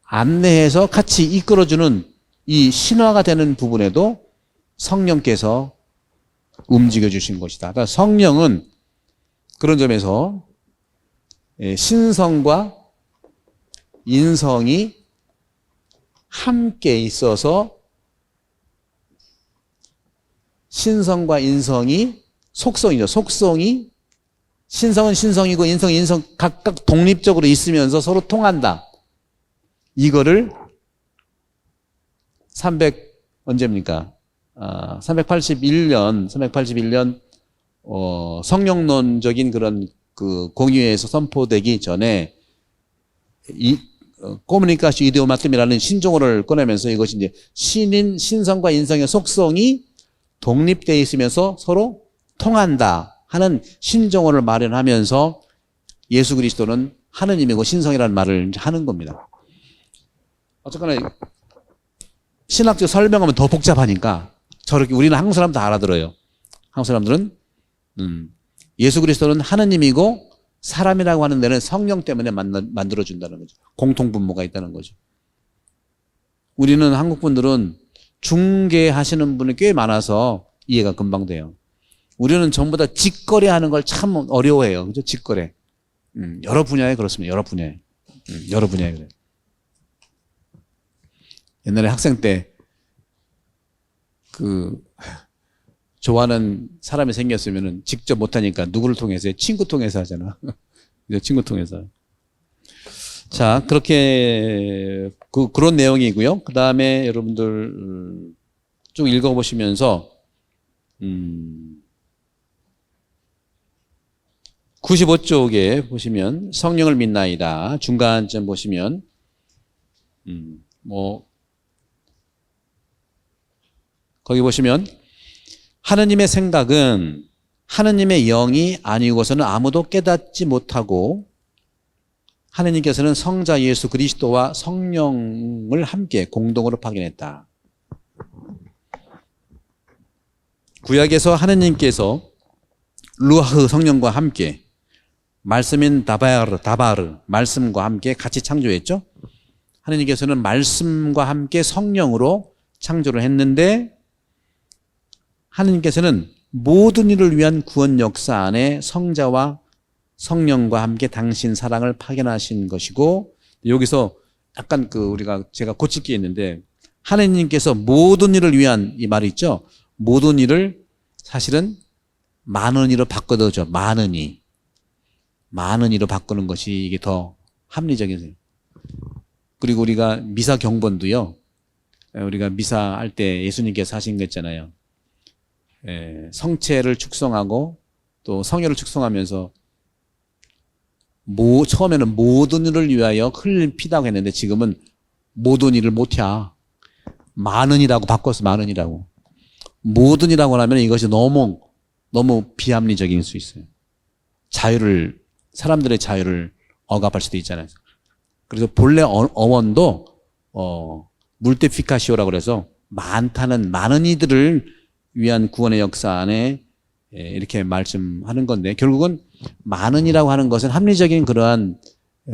안내해서 같이 이끌어주는 이 신화가 되는 부분에도 성령께서 움직여 주신 것이다. 그러니까 성령은 그런 점에서 신성과 인성이 함께 있어서 신성과 인성이 속성이죠. 속성이 신성은 신성이고 인성은 인성 각각 독립적으로 있으면서 서로 통한다. 이거를 언제입니까? 381년 성령론적인 그런 그 공의회에서 선포되기 전에 코무니카시오 이디오마툼이라는 신종어를 꺼내면서 이것이 이제 신성과 인성의 속성이 독립되어 있으면서 서로 통한다 하는 신종어를 마련하면서 예수 그리스도는 하느님이고 신성이라는 말을 하는 겁니다. 어쨌거나 신학적 설명하면 더 복잡하니까 저렇게 우리는 한국 사람 다 알아들어요. 한국 사람들은 예수 그리스도는 하느님이고 사람이라고 하는 데는 성령 때문에 만들어준다는 거죠. 공통분모가 있다는 거죠. 우리는 한국 분들은 중개하시는 분이 꽤 많아서 이해가 금방 돼요. 우리는 전부 다 직거래 하는 걸 참 어려워해요. 그죠? 직거래. 여러 분야에 그렇습니다. 여러 분야에. 여러 분야에 그래요. 옛날에 학생 때 좋아하는 사람이 생겼으면은 직접 못하니까 누구를 통해서 해? 친구 통해서 하잖아. 친구 통해서. 자, 그렇게, 그런 내용이고요. 그 다음에 여러분들 쭉 읽어보시면서, 95쪽에 보시면 성령을 믿나이다. 중간쯤 보시면, 거기 보시면, 하느님의 생각은 하느님의 영이 아니고서는 아무도 깨닫지 못하고 하느님께서는 성자 예수 그리스도와 성령을 함께 공동으로 파견했다. 구약에서 하느님께서 루아흐 성령과 함께 말씀인 다바르 말씀과 함께 같이 창조했죠. 하느님께서는 말씀과 함께 성령으로 창조를 했는데 하느님께서는 모든 일을 위한 구원 역사 안에 성자와 성령과 함께 당신 사랑을 파견하신 것이고 여기서 약간 제가 고칠 게 있는데 하느님께서 모든 일을 위한 이 말이 있죠. 모든 일을 사실은 많은 이로 바꿔도죠. 많은 이로 바꾸는 것이 이게 더 합리적이세요. 그리고 우리가 미사 경본도요. 우리가 미사할 때 예수님께서 하신 거 있잖아요. 성체를 축성하고 또 성혈을 축성하면서 처음에는 모든 일을 위하여 흘린 피다고 했는데 지금은 모든 일을 못해. 많은 이라고 바꿔서 많은 이라고. 모든 이라고 하면 이것이 너무 비합리적인 수 있어요. 사람들의 자유를 억압할 수도 있잖아요. 그래서 본래 어원도 물티피카시오라고 그래서 많은 이들을 위한 구원의 역사 안에 이렇게 말씀하는 건데 결국은 많은이라고 하는 것은 합리적인 그러한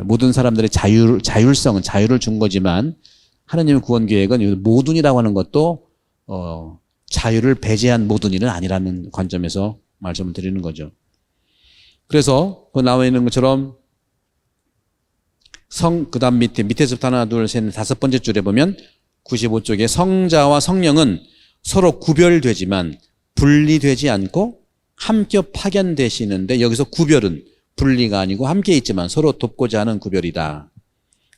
모든 사람들의 자유를 준 거지만 하나님의 구원 계획은 모든이라고 하는 것도 자유를 배제한 모든이는 아니라는 관점에서 말씀을 드리는 거죠. 그래서 나와 있는 것처럼 그 다음 밑에서부터 하나 둘 셋 다섯 번째 줄에 보면 95쪽에 성자와 성령은 서로 구별되지만 분리되지 않고 함께 파견되시는데 여기서 구별은 분리가 아니고 함께 있지만 서로 돕고자 하는 구별이다.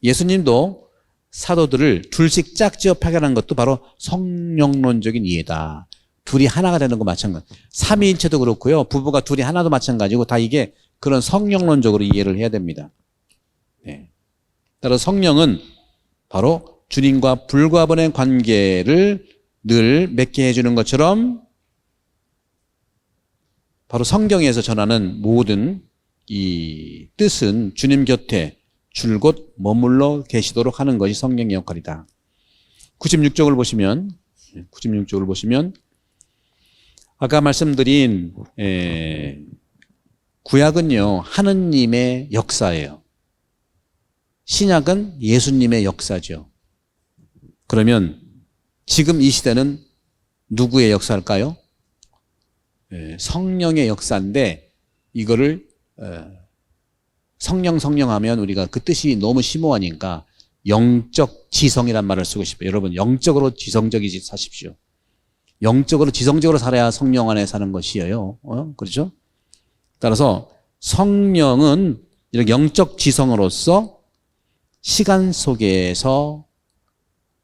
예수님도 사도들을 둘씩 짝지어 파견한 것도 바로 성령론적인 이해다. 둘이 하나가 되는 거 마찬가지. 삼위일체도 그렇고요. 부부가 둘이 하나도 마찬가지고 다 이게 그런 성령론적으로 이해를 해야 됩니다. 따라서 성령은 바로 주님과 불과번의 관계를 늘 맺게 해주는 것처럼 바로 성경에서 전하는 모든 이 뜻은 주님 곁에 줄곧 머물러 계시도록 하는 것이 성령의 역할이다. 96쪽을 보시면 아까 말씀드린 구약은요 하느님의 역사예요. 신약은 예수님의 역사죠. 그러면 지금 이 시대는 누구의 역사일까요? 성령의 역사인데 이거를 성령 하면 우리가 그 뜻이 너무 심오하니까 영적 지성이란 말을 쓰고 싶어요. 여러분 영적으로 지성적이지 사십시오. 영적으로 지성적으로 살아야 성령 안에 사는 것이에요. 그렇죠? 따라서 성령은 이렇게 영적 지성으로서 시간 속에서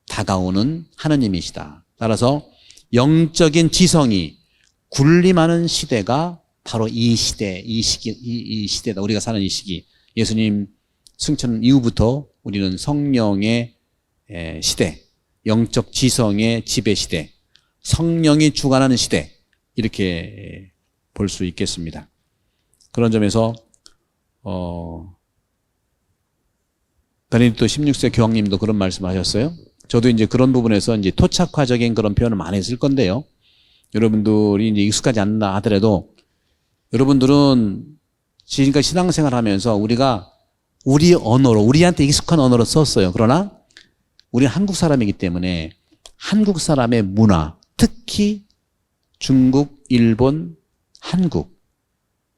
다가오는 하느님이시다. 따라서 영적인 지성이 군림하는 시대가 바로 이 시대, 이 시대다. 우리가 사는 이 시기. 예수님 승천 이후부터 우리는 성령의 시대, 영적 지성의 지배 시대, 성령이 주관하는 시대, 이렇게 볼 수 있겠습니다. 그런 점에서 베네딕토 16세 교황님도 그런 말씀하셨어요. 저도 이제 그런 부분에서 이제 토착화적인 그런 표현을 많이 쓸 건데요. 여러분들이 이제 익숙하지 않나 하더라도 여러분들은 지금까지 신앙생활 하면서 우리가 우리 언어로, 우리한테 익숙한 언어로 썼어요. 그러나 우리는 한국 사람이기 때문에 한국 사람의 문화, 특히 중국, 일본, 한국,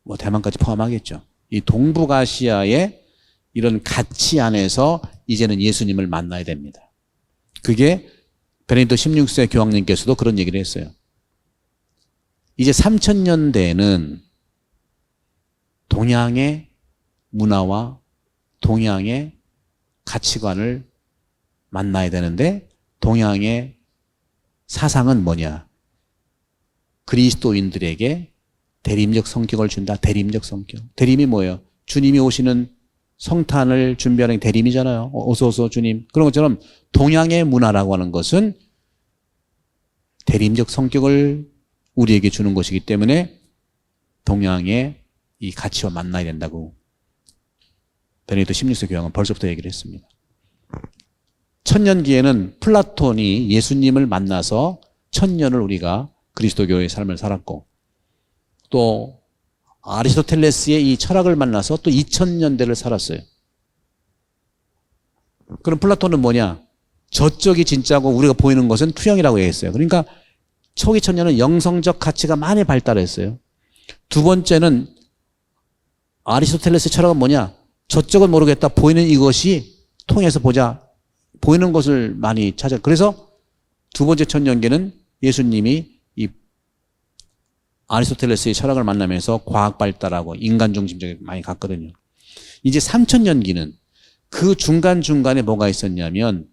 뭐 대만까지 포함하겠죠. 이 동북아시아의 이런 가치 안에서 이제는 예수님을 만나야 됩니다. 그게 베네딕토 16세 교황님께서도 그런 얘기를 했어요. 이제 3000년대에는 동양의 문화와 동양의 가치관을 만나야 되는데 동양의 사상은 뭐냐? 그리스도인들에게 대림적 성격을 준다. 대림적 성격. 대림이 뭐예요? 주님이 오시는 성탄을 준비하는 대림이잖아요. 어서 오소 주님. 그런 것처럼 동양의 문화라고 하는 것은 대림적 성격을 우리에게 주는 것이기 때문에 동양의 이 가치와 만나야 된다고 베네딕토 16세 교황은 벌써부터 얘기를 했습니다. 천년기에는 플라톤이 예수님을 만나서 천년을 우리가 그리스도교의 삶을 살았고 또 아리스토텔레스의 이 철학을 만나서 또 2000년대를 살았어요. 그럼 플라톤은 뭐냐? 저쪽이 진짜고 우리가 보이는 것은 투영이라고 얘기했어요. 그러니까 초기 천년은 영성적 가치가 많이 발달했어요. 두 번째는 아리스토텔레스의 철학은 뭐냐? 저쪽은 모르겠다. 보이는 이것이 통해서 보자. 보이는 것을 많이 찾아. 그래서 두 번째 천년기는 예수님이 이 아리스토텔레스의 철학을 만나면서 과학 발달하고 인간 중심적이 많이 갔거든요. 이제 3000년기는 그 중간중간에 뭐가 있었냐면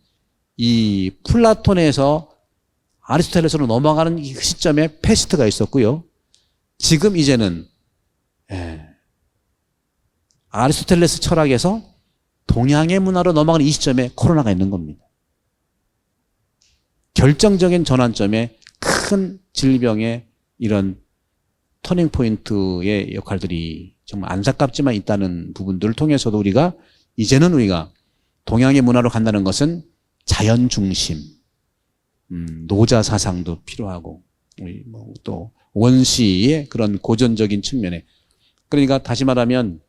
이 플라톤에서 아리스토텔레스로 넘어가는 이 시점에 패스트가 있었고요. 지금 이제는 아리스토텔레스 철학에서 동양의 문화로 넘어가는 이 시점에 코로나가 있는 겁니다. 결정적인 전환점에 큰 질병의 이런 터닝 포인트의 역할들이 정말 안타깝지만 있다는 부분들을 통해서도 이제는 우리가 동양의 문화로 간다는 것은 자연 중심, 노자 사상도 필요하고 또 원시의 그런 고전적인 측면에 그러니까 다시 말하면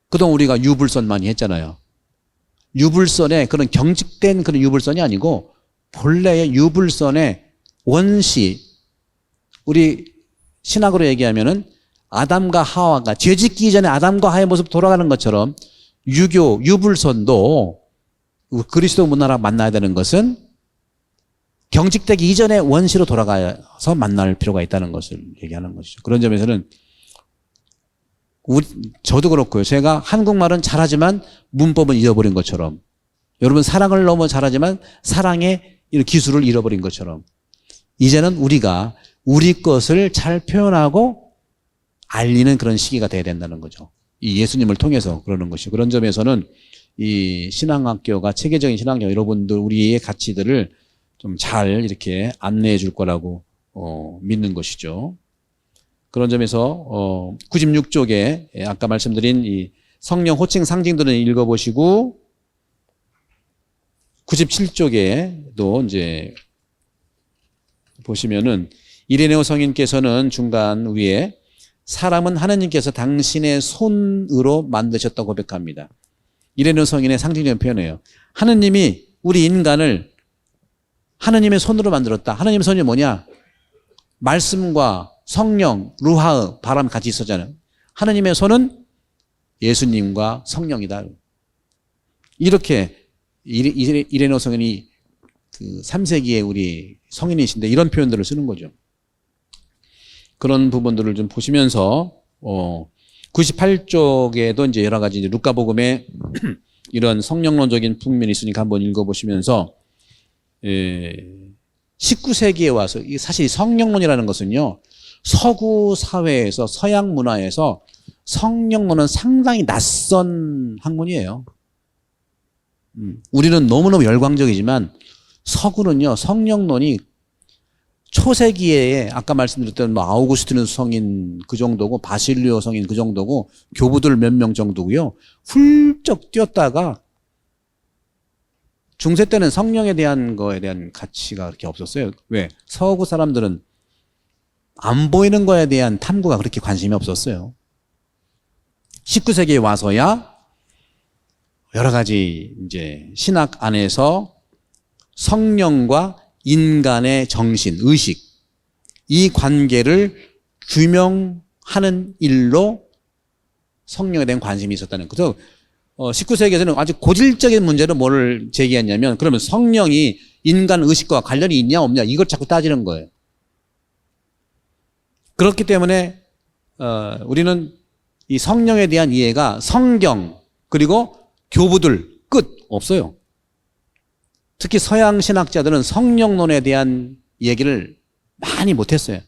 그동안 우리가 유불선 많이 했잖아요. 유불선에 그런 경직된 그런 유불선이 아니고 본래의 유불선의 원시 우리 신학으로 얘기하면은 아담과 하와가 죄 짓기 전에 아담과 하와의 모습 돌아가는 것처럼 유교 유불선도 그리스도 문화랑 만나야 되는 것은 경직되기 이전에 원시로 돌아가서 만날 필요가 있다는 것을 얘기하는 것이죠. 그런 점에서는 저도 그렇고요. 제가 한국말은 잘하지만 문법은 잃어버린 것처럼 여러분 사랑을 너무 잘하지만 사랑의 기술을 잃어버린 것처럼 이제는 우리가 우리 것을 잘 표현하고 알리는 그런 시기가 돼야 된다는 거죠. 이 예수님을 통해서 그러는 것이죠. 그런 점에서는 이 신앙학교가 체계적인 신앙교 여러분들 우리의 가치들을 좀 잘 이렇게 안내해 줄 거라고 믿는 것이죠. 그런 점에서 96쪽에 아까 말씀드린 이 성령 호칭 상징들은 읽어보시고 97쪽에도 이제 보시면은 이레네오 성인께서는 중간 위에 사람은 하나님께서 당신의 손으로 만드셨다고 고백합니다. 이레네오 성인의 상징적인 표현이에요. 하나님이 우리 인간을 하나님의 손으로 만들었다. 하나님의 손이 뭐냐? 말씀과 성령, 루하흐, 바람 같이 있었잖아요. 하나님의 손은 예수님과 성령이다. 이렇게 이레네오 성인이 그 3세기에 우리 성인이신데 이런 표현들을 쓰는 거죠. 그런 부분들을 좀 보시면서 98쪽에도 이제 여러 가지 이제 루카복음에 이런 성령론적인 측면이 있으니까 한번 읽어보시면서 19세기에 와서 사실 성령론이라는 것은요, 서구 사회에서 서양 문화에서 성령론은 상당히 낯선 학문이에요. 우리는 너무너무 열광적이지만 서구는요, 성령론이 초세기에 아까 말씀드렸던 뭐 아우구스티누스 성인 그 정도고 바실리오 성인 그 정도고 교부들 몇 명 정도고요. 훌쩍 뛰었다가 중세 때는 성령에 대한 거에 대한 가치가 그렇게 없었어요. 왜? 서구 사람들은 안 보이는 거에 대한 탐구가 그렇게 관심이 없었어요. 19세기에 와서야 여러 가지 이제 신학 안에서 성령과 인간의 정신, 의식, 이 관계를 규명하는 일로 성령에 대한 관심이 있었다는 거죠. 19세기에서는 아주 고질적인 문제로 뭐를 제기했냐면, 그러면 성령이 인간 의식과 관련이 있냐 없냐 이걸 자꾸 따지는 거예요. 그렇기 때문에 우리는 이 성령에 대한 이해가 성경 그리고 교부들 끝 없어요. 특히 서양 신학자들은 성령론에 대한 얘기를 많이 못했어요.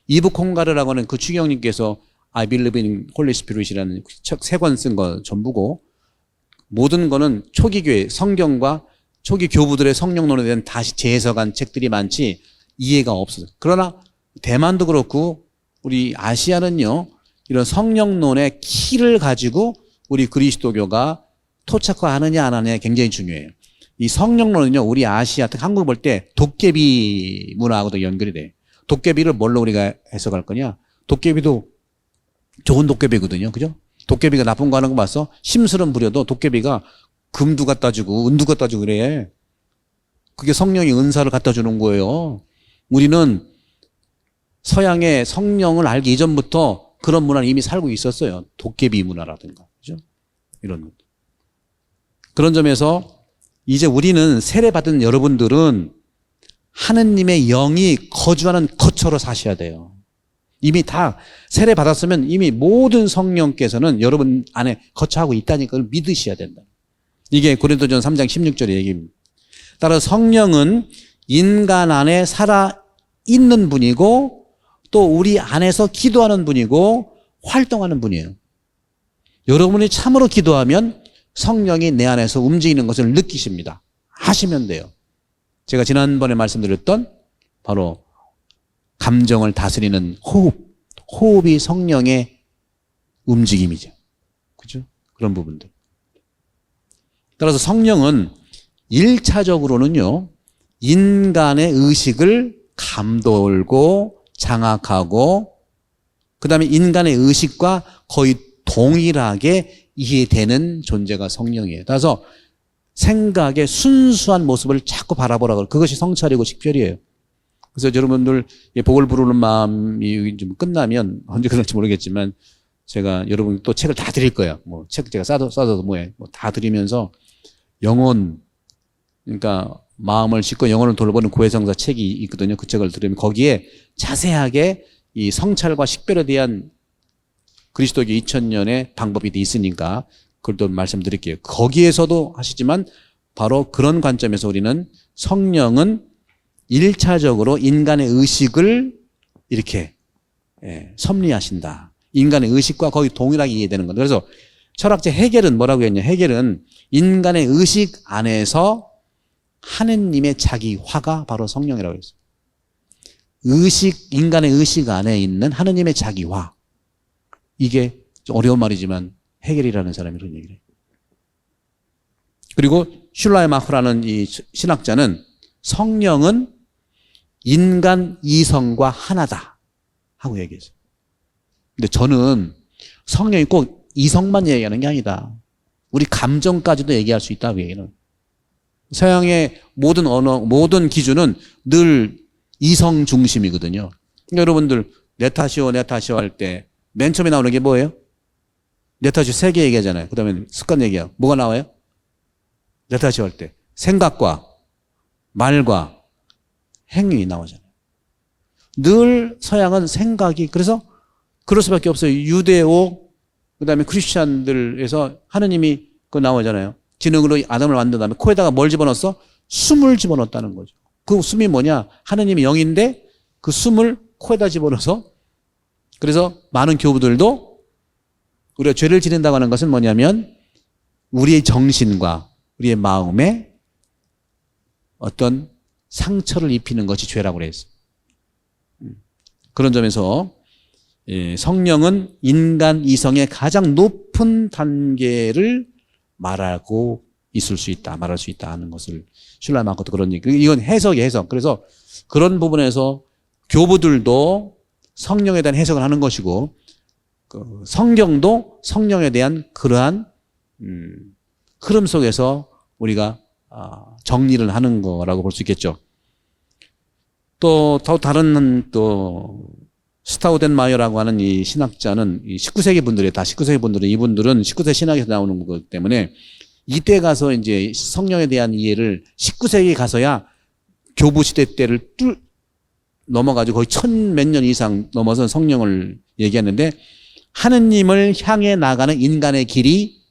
이브 콩가르라고 하는 그 추경님께서 I believe in Holy Spirit이라는 책 3권 쓴 거 전부고, 모든 거는 초기 교회 성경과 초기 교부들의 성령론에 대한 다시 재해석한 책들이 많지 이해가 없어요. 그러나 대만도 그렇고 우리 아시아는요, 이런 성령론의 키를 가지고 우리 그리스도교가 토착화하느냐 안 하느냐 굉장히 중요해요. 이 성령론은요, 우리 아시아, 특히 한국 볼 때 도깨비 문화하고도 연결이 돼요. 도깨비를 뭘로 우리가 해석할 거냐? 도깨비도 좋은 도깨비거든요. 그죠? 도깨비가 나쁜 거 하는 거 봤어? 심술은 부려도 도깨비가 금도 갖다 주고 은도 갖다 주고 그래. 그게 성령이 은사를 갖다 주는 거예요. 우리는 서양의 성령을 알기 이전부터 그런 문화는 이미 살고 있었어요. 도깨비 문화라든가. 그죠? 이런 것. 그런 점에서 이제 우리는 세례받은 여러분들은 하느님의 영이 거주하는 거처로 사셔야 돼요. 이미 다 세례받았으면 이미 모든 성령께서는 여러분 안에 거처하고 있다니까 그걸 믿으셔야 된다. 이게 고린도전 3장 16절의 얘기입니다. 따라서 성령은 인간 안에 살아있는 분이고 또 우리 안에서 기도하는 분이고 활동하는 분이에요. 여러분이 참으로 기도하면 성령이 내 안에서 움직이는 것을 느끼십니다. 하시면 돼요. 제가 지난번에 말씀드렸던 바로 감정을 다스리는 호흡이 성령의 움직임이죠. 그죠? 그런 부분들. 따라서 성령은 1차적으로는요, 인간의 의식을 감돌고 장악하고 그 다음에 인간의 의식과 거의 동일하게 이해되는 존재가 성령이에요. 따라서 생각의 순수한 모습을 자꾸 바라보라고, 그것이 성찰이고 식별이에요. 그래서 여러분들 복을 부르는 마음이 좀 끝나면 언제 그럴지 모르겠지만 제가 여러분 또 책을 다 드릴 거예요. 뭐 책 제가 싸도 뭐해 뭐 다 드리면서 영혼, 그러니까 마음을 싣고 영혼을 돌보는 고해성사 책이 있거든요. 그 책을 들으면 거기에 자세하게 이 성찰과 식별에 대한 그리스도교 2000년의 방법이 있으니까 그걸 또 말씀드릴게요. 거기에서도 하시지만 바로 그런 관점에서 우리는 성령은 1차적으로 인간의 의식을 이렇게 섭리하신다. 인간의 의식과 거의 동일하게 이해되는 겁니다. 그래서 철학자 헤겔은 뭐라고 했냐? 헤겔은 인간의 의식 안에서 하느님의 자기화가 바로 성령이라고 했어요. 인간의 의식 안에 있는 하느님의 자기화. 이게 좀 어려운 말이지만 헤겔이라는 사람이 그런 얘기를 해요. 그리고 슐라이마흐라는 이 신학자는 성령은 인간 이성과 하나다 하고 얘기했어요. 근데 저는 성령이 꼭 이성만 얘기하는 게 아니다. 우리 감정까지도 얘기할 수 있다고 얘기는. 서양의 모든 언어, 모든 기준은 늘 이성 중심이거든요. 그러니까 여러분들 네타시오 할 때 맨 처음에 나오는 게 뭐예요? 네타시오 3개 얘기하잖아요. 그 다음에 습관 얘기야. 뭐가 나와요? 네타시오 할 때 생각과 말과 행위 나오잖아요. 늘 서양은 생각이 그래서 그럴 수밖에 없어요. 유대오 그다음에 크리스찬들에서 하느님이 그 나오잖아요. 지능으로 아담을 만든 다음에 코에다가 뭘 집어넣었어? 숨을 집어넣었다는 거죠. 그 숨이 뭐냐? 하느님이 영인데 그 숨을 코에다 집어넣어서 그래서 많은 교부들도 우리가 죄를 지른다고 하는 것은 뭐냐면 우리의 정신과 우리의 마음에 어떤 상처를 입히는 것이 죄라고 그랬어요. 그런 점에서 성령은 인간 이성의 가장 높은 단계를 말할 수 있다 하는 것을 신라마코도 그런 얘기. 이건 해석이 해석. 그래서 그런 부분에서 교부들도 성령에 대한 해석을 하는 것이고 성경도 성령에 대한 그러한 흐름 속에서 우리가 정리를 하는 거라고 볼 수 있겠죠. 또 다른 스타우덴마이어라고 하는 이 신학자는 19세기 분들이 다 19세기 분들은 이분들은 19세 신학에서 나오는 거기 때문에 이때 가서 이제 성령에 대한 이해를 19세기 가서야 교부 시대 때를 넘어가지고 거의 1000몇 년 이상 넘어서 성령을 얘기하는데 하느님을 향해 나가는 인간의 길이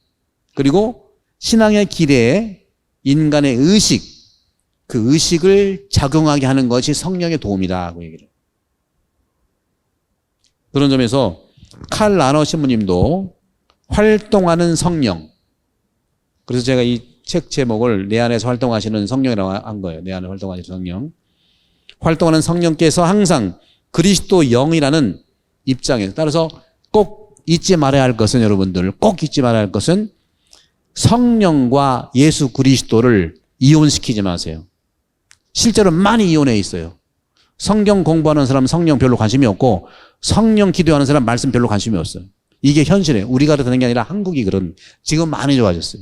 그리고 신앙의 길에 인간의 의식 그 의식을 작용하게 하는 것이 성령의 도움이라고 얘기를 해요. 그런 점에서 칼 라너 신부님도 활동하는 성령 그래서 제가 이 책 제목을 내 안에서 활동하시는 성령이라고 한 거예요. 내 안에 활동하시는 성령. 활동하는 성령께서 항상 그리스도 영이라는 입장에 따라서 꼭 잊지 말아야 할 것은 여러분들 꼭 잊지 말아야 할 것은 성령과 예수 그리스도를 이혼시키지 마세요. 실제로 많이 이혼해 있어요. 성경 공부하는 사람 성령 별로 관심이 없고 성령 기도하는 사람 말씀 별로 관심이 없어요. 이게 현실이에요. 우리가 그러는 게 아니라 한국이 지금 많이 좋아졌어요.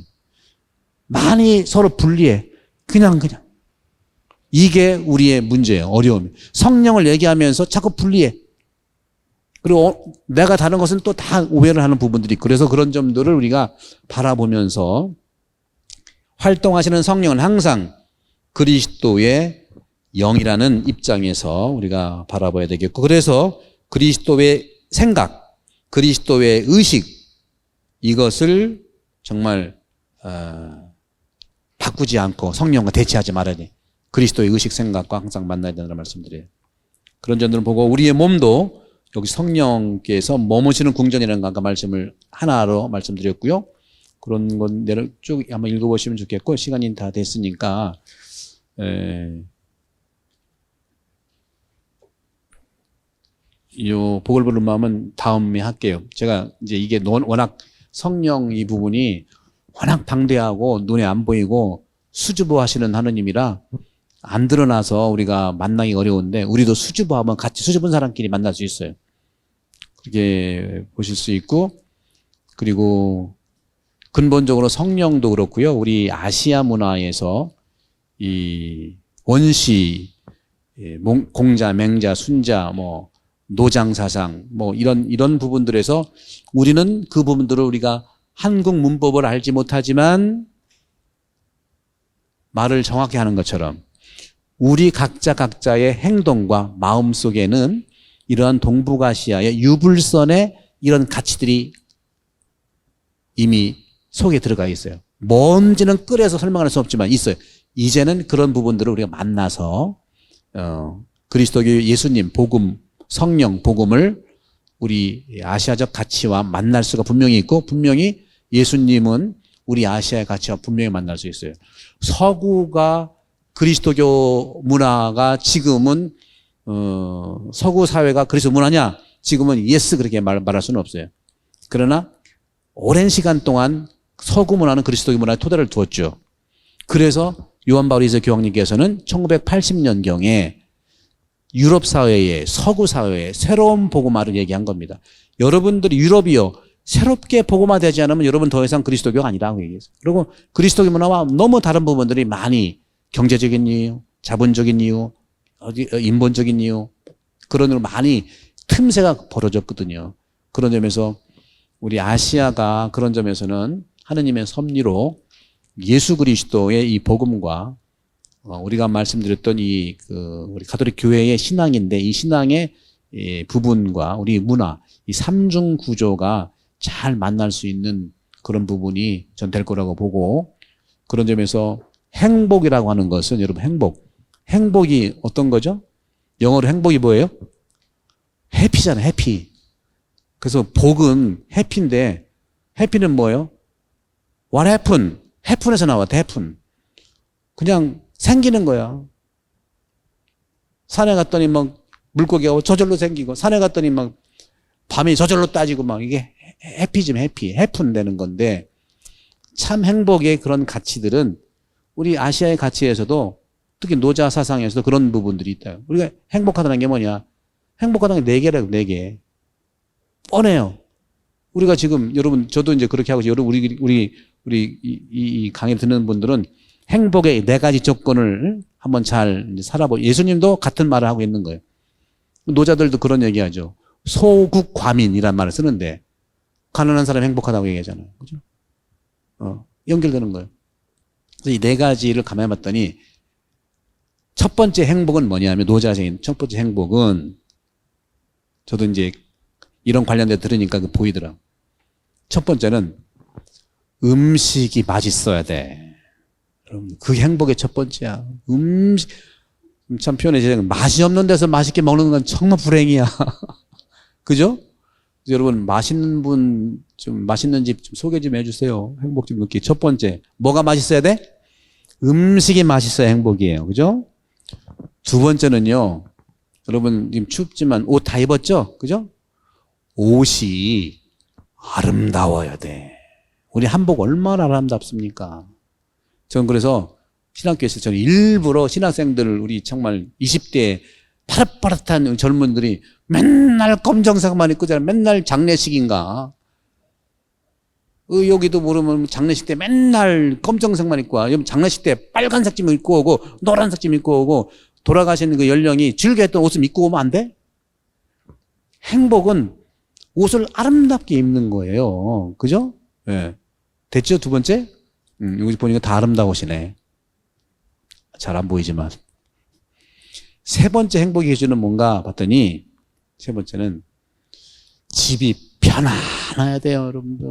많이 서로 분리해. 그냥. 이게 우리의 문제예요. 어려움이. 성령을 얘기하면서 자꾸 분리해. 그리고 내가 다른 것은 또 다 오해를 하는 부분들이 있고 그래서 그런 점들을 우리가 바라보면서 활동하시는 성령은 항상 그리스도의 영이라는 입장에서 우리가 바라봐야 되겠고 그래서 그리스도의 생각, 그리스도의 의식 이것을 정말 바꾸지 않고 성령과 대치하지 말아야 돼. 그리스도의 의식 생각과 항상 만나야 된다는 말씀드려요. 그런 점들을 보고 우리의 몸도 여기 성령께서 머무시는 궁전이라는 아까 말씀을 하나로 말씀드렸고요. 그런 건 내려 쭉 한번 읽어보시면 좋겠고 시간이 다 됐으니까 이 보글보글 마음은 다음에 할게요. 제가 이제 이게 워낙 성령 이 부분이 워낙 방대하고 눈에 안 보이고 수줍어 하시는 하느님이라 안 드러나서 우리가 만나기 어려운데 우리도 수줍어하면 같이 수줍은 사람끼리 만날 수 있어요. 그렇게 보실 수 있고 그리고 근본적으로 성령도 그렇고요. 우리 아시아 문화에서 이 원시, 공자, 맹자, 순자, 노장사상, 이런 부분들에서 우리는 그 부분들을 우리가 한국 문법을 알지 못하지만 말을 정확히 하는 것처럼 우리 각자의 행동과 마음 속에는 이러한 동북아시아의 유불선의 이런 가치들이 이미 속에 들어가 있어요. 뭔지는 끌어서 설명할 수 없지만 있어요. 이제는 그런 부분들을 우리가 만나서 그리스도교 예수님 복음, 성령 복음을 우리 아시아적 가치와 만날 수가 분명히 있고 분명히 예수님은 우리 아시아의 가치와 분명히 만날 수 있어요. 서구가 그리스도교 문화가 지금은 서구 사회가 그리스도 문화냐? 지금은 예스 그렇게 말할 수는 없어요. 그러나 오랜 시간 동안 서구 문화는 그리스도교 문화의 토대를 두었죠. 그래서 요한 바울 2세 교황님께서는 1980년경에 유럽 사회에 서구 사회에 새로운 복음화를 얘기한 겁니다. 여러분들이 유럽이요. 새롭게 복음화되지 않으면 여러분 더 이상 그리스도교가 아니라고 얘기했어요. 그리고 그리스도교 문화와 너무 다른 부분들이 많이 경제적인 이유, 자본적인 이유, 인본적인 이유 그런 으로 많이 틈새가 벌어졌거든요. 그런 점에서 우리 아시아가 그런 점에서는 하느님의 섭리로 예수 그리스도의 이 복음과 우리가 말씀드렸던 우리 가톨릭 교회의 신앙인데 이 신앙의 부분과 우리 문화, 이 삼중 구조가 잘 만날 수 있는 그런 부분이 전 될 거라고 보고, 그런 점에서 행복이라고 하는 것은 여러분 행복이 어떤 거죠? 영어로 행복이 뭐예요? 해피잖아요, 해피. 그래서 복은 해피인데 해피는 뭐예요? What happened? happen에서 나왔대, happen. 그냥 생기는 거야. 산에 갔더니 막 물고기가 저절로 생기고, 산에 갔더니 막 밤이 저절로 따지고, 막 이게 해피지만 해픈 되는 건데, 참 행복의 그런 가치들은 우리 아시아의 가치에서도 특히 노자 사상에서도 그런 부분들이 있다. 우리가 행복하다는 게 뭐냐? 행복하다는 게 4개라고, 4개. 뻔해요. 우리가 지금 여러분, 저도 이제 그렇게 하고, 여러분 이 강의를 듣는 분들은 행복의 4가지 조건을 한번 잘 예수님도 같은 말을 하고 있는 거예요. 노자들도 그런 얘기하죠. 소국과민이란 말을 쓰는데 가난한 사람이 행복하다고 얘기하잖아요. 그죠? 연결되는 거예요. 그래서 이 4가지를 감안해 봤더니 첫 번째 행복은 뭐냐면, 노자적인 첫 번째 행복은, 저도 이제 이런 관련돼 들으니까 보이더라. 첫 번째는 음식이 맛있어야 돼. 여러분, 그 행복의 첫 번째야. 참 표현해 주세요. 맛이 없는 데서 맛있게 먹는 건 정말 불행이야. 그죠? 여러분, 맛있는 분, 좀 맛있는 집 좀 소개 좀 해주세요. 행복 좀 느끼. 첫 번째, 뭐가 맛있어야 돼? 음식이 맛있어야 행복이에요. 그죠? 두 번째는요, 여러분, 지금 춥지만 옷 다 입었죠? 그죠? 옷이 아름다워야 돼. 우리 한복 얼마나 아름답습니까? 전 그래서 신학교에서 저는 일부러 신학생들을, 우리 정말 20대 파릇파릇한 젊은들이 맨날 검정색만 입고 잖아. 맨날 장례식인가. 여기도 모르면 장례식 때 맨날 검정색만 입고 와. 장례식 때 빨간색 좀 입고 오고 노란색 좀 입고 오고, 돌아가시는 그 연령이 즐겨했던 옷을 입고 오면 안 돼? 행복은 옷을 아름답게 입는 거예요. 그죠? 예. 네. 됐죠? 두 번째? 여기 보니까 다 아름다우시네. 잘 안 보이지만. 세 번째 행복의 기준은 뭔가 봤더니, 세 번째는 집이 편안해야 돼요, 여러분들.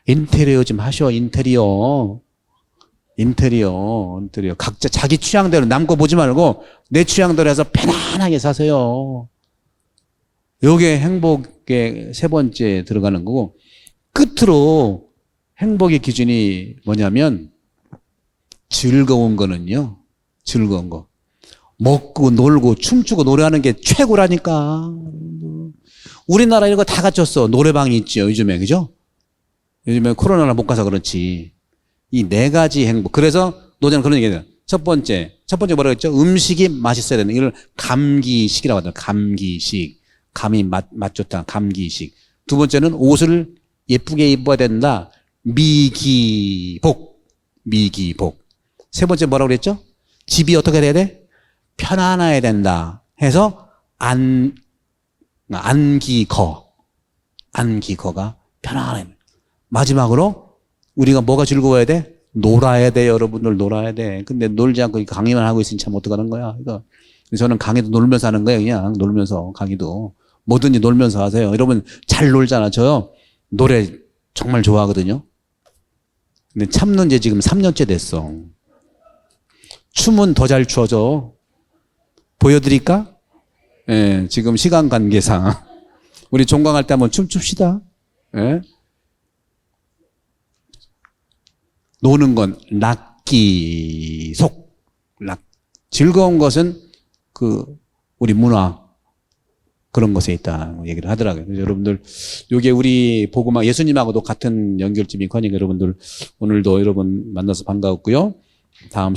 인테리어 좀 하셔, 인테리어. 각자 자기 취향대로 남 거 보지 말고 내 취향대로 해서 편안하게 사세요. 요게 행복의 세 번째 들어가는 거고, 끝으로 행복의 기준이 뭐냐면, 즐거운 거는요, 즐거운 거. 먹고 놀고 춤추고 노래하는 게 최고라니까. 우리나라 이런 거 다 갖췄어. 노래방이 있죠, 요즘에. 그죠? 요즘에 코로나를 못 가서 그렇지. 이 4가지 행복. 그래서 노자는 그런 얘기해요. 첫 번째 뭐라고 했죠? 음식이 맛있어야 되는, 이걸 감기식이라고 하잖아요. 감기식. 감이 맛 좋다. 감기식. 두 번째는 옷을 예쁘게 입어야 된다. 미기복. 세 번째 뭐라고 그랬죠? 집이 어떻게 돼야 돼? 편안해야 된다. 해서 안기거가 편안해. 마지막으로 우리가 뭐가 즐거워야 돼? 놀아야 돼. 여러분들 놀아야 돼. 근데 놀지 않고 강의만 하고 있으니 참 어떡하는 거야. 그러니까 저는 강의도 놀면서 하는 거예요. 그냥 놀면서, 강의도 뭐든지 놀면서 하세요. 여러분 잘 놀잖아. 저요 노래 정말 좋아하거든요. 근데 참는 지 지금 3년째 됐어. 춤은 더 잘 추어져. 보여드릴까? 예, 지금 시간 관계상 우리 종강할 때 한번 춤춥시다. 예? 노는 건 락기속. 즐거운 것은 우리 문화 그런 것에 있다고 얘기를 하더라고요. 그래서 여러분들, 요게 우리 복음화 예수님하고도 같은 연결점이 커니까 여러분들 오늘도 여러분 만나서 반가웠고요. 다음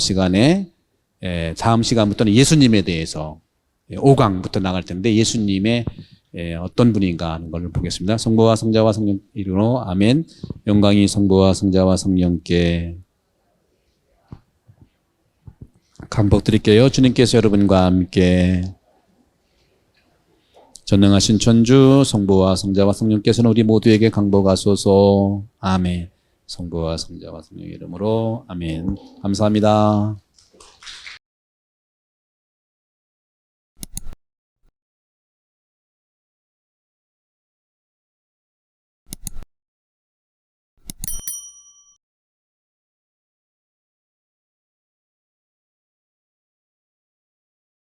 시간부터는 예수님에 대해서 5강부터 나갈 텐데, 예수님의 어떤 분인가 하는 걸 보겠습니다. 성부와 성자와 성령 이름으로 아멘. 영광이 성부와 성자와 성령께. 강복 드릴게요. 주님께서 여러분과 함께. 전능하신 천주 성부와 성자와 성령께서는 우리 모두에게 강복하소서. 아멘. 성부와 성자와 성령의 이름으로 아멘. 감사합니다.